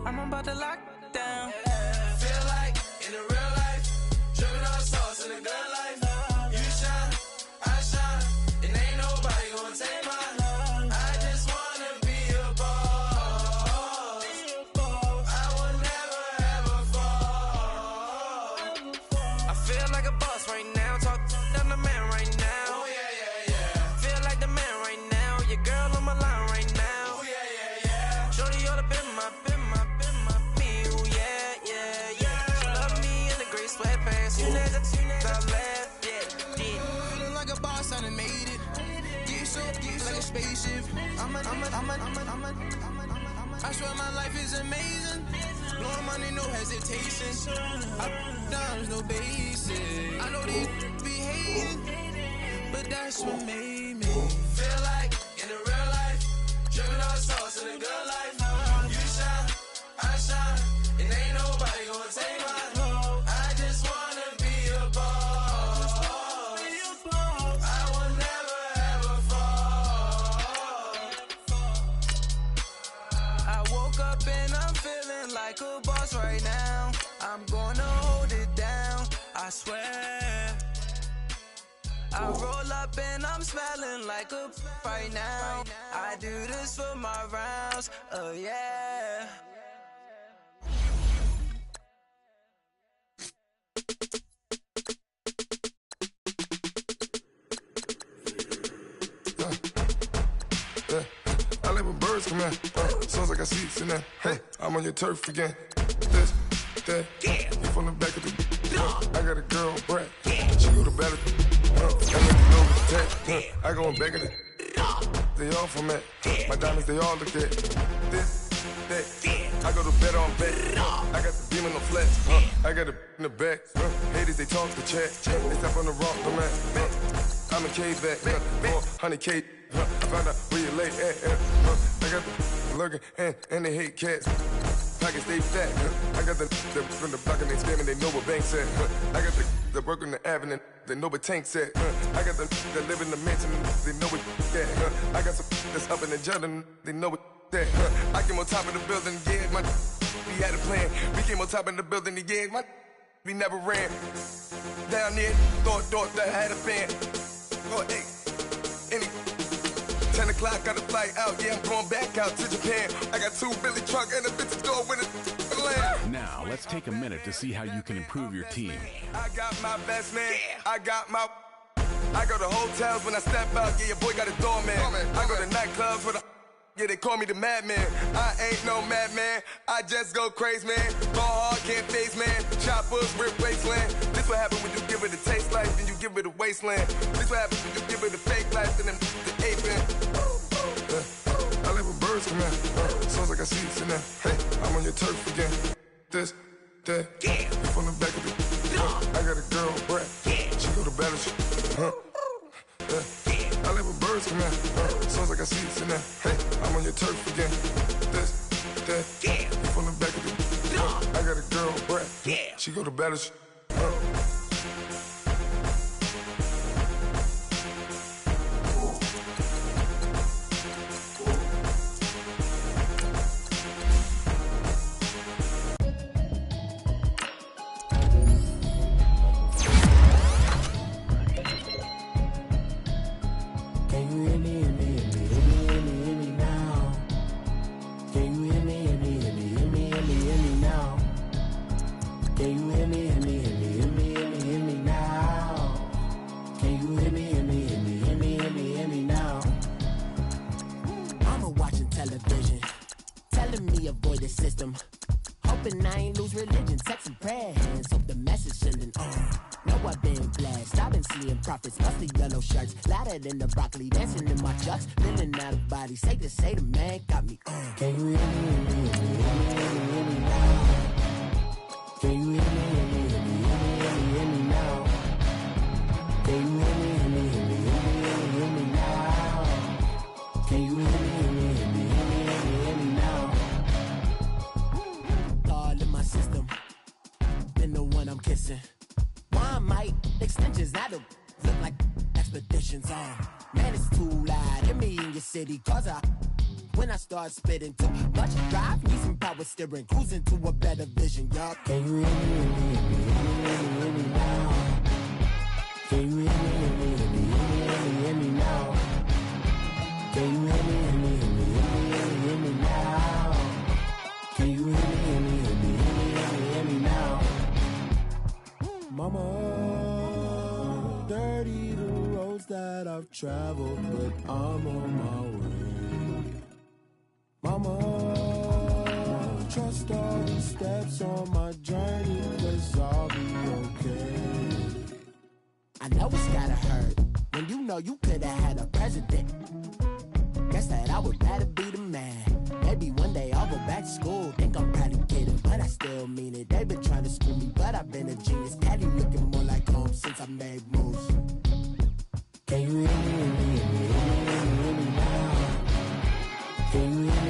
I'm about to lock down. Feel like in the real life, dripping on sauce in the good life. You shine, I shine, and ain't nobody gonna take mine. I just wanna be a boss. I will never ever fall. I feel like a boss right now. Talk to the man right now. Oh yeah. Feel like the man right now. Your girl on my line right now. Oh yeah. Shorty ought to been my me. Oh yeah. She love me in the gray sweatpants. You never left, yeah. Feeling like a boss, I done made it. Get so like a spaceship. I swear my life is amazing. Blowing money, no hesitation. Up, downs, no basic. I know these be hating, but that's what made me feel like in the real life, dripping on sauce in the good life. You shine, I shine, and ain't nobody gonna take mine. I just wanna be a boss. I will never ever fall. I woke up and I'm feeling like a boss right now. I'm gonna hold it down, I swear. I roll up and I'm smelling like a right now. I do this for my rounds, oh yeah. I let my birds come in. Sounds like I seats in there. Hey, I'm on your turf again. That, you from the back of the. I got a girl, Brett. She go to battle. I go in back of the. They all from it. My diamonds, they all look at. This, that. I go to bed on bed. I got the beam in the flex. I got it in the back. Haters, they talk the chat. They step on the rock, the man. I'm a K-back. 400K. I found out where you lay at. I got the lurking and they hate cats. Pockets stay fat. I got the from the block and they spamming, they know what banks at. I got the work on the avenue, they know what tanks at. I got the that live in the mansion, they know what that. I got some that's up in the jungle, they know what that. I came on top of the building, yeah, my we had a plan. We came on top of the building, yeah, my we never ran. Down there, thought that had a fan. Oh, hey, any 10 o'clock, got a flight out, yeah, I'm going back out to Japan. I got 2 Billy truck and a bitch door with a land. Now, let's take a minute to see how you can improve your team. I got my best man, I go to hotels when I step out, yeah, your boy got a doorman. I go to nightclubs with a, yeah, they call me the madman. I ain't no madman, I just go crazy, man. Go hard, can't face, man. Choppers, rip wasteland. This what happen when you give it a taste life and you give it a wasteland. This what happens when you give it a fake life and then the aping. I let my birds come in. Sounds like I seats in there. Hey, I'm on your turf again. This, that, you from the back of the. I got a girl, Brett. She go to battle. I live with birds come in. Sounds like I see it in there. Hey, I'm on your turf again. This, that, yeah. You from the back of the. I got a girl, Brad. Yeah. She go to battle. In the broccoli, dancing in my chucks, feeling out of body. Say the man got me. Can you hear me now? Can you hear me now? Can you hear me now? Can you hear me now? All in my system, been the one I'm kissing. Why might extensions that'll look like expeditions on. Man, it's too loud. Hit me in your city, cause when I start spitting too much drive, need some power steering, cruising to a better vision, y'all. Can you hear me now? Can you hear me now? Can you hear me now? Can you hear me now? Mama, dirty the roads that I've traveled, but I'm on my way. Mama, trust all the steps on my journey, 'cause I'll be okay. I know it's gotta hurt when you know you could've had a president. Guess that I would rather be the man. Maybe one day I'll go back to school. Think I'm probably kidding, but I still mean it. They've been trying to screw me, but I've been a genius. Daddy looking more like home since I made moves. Can you hear me now? Can you hear me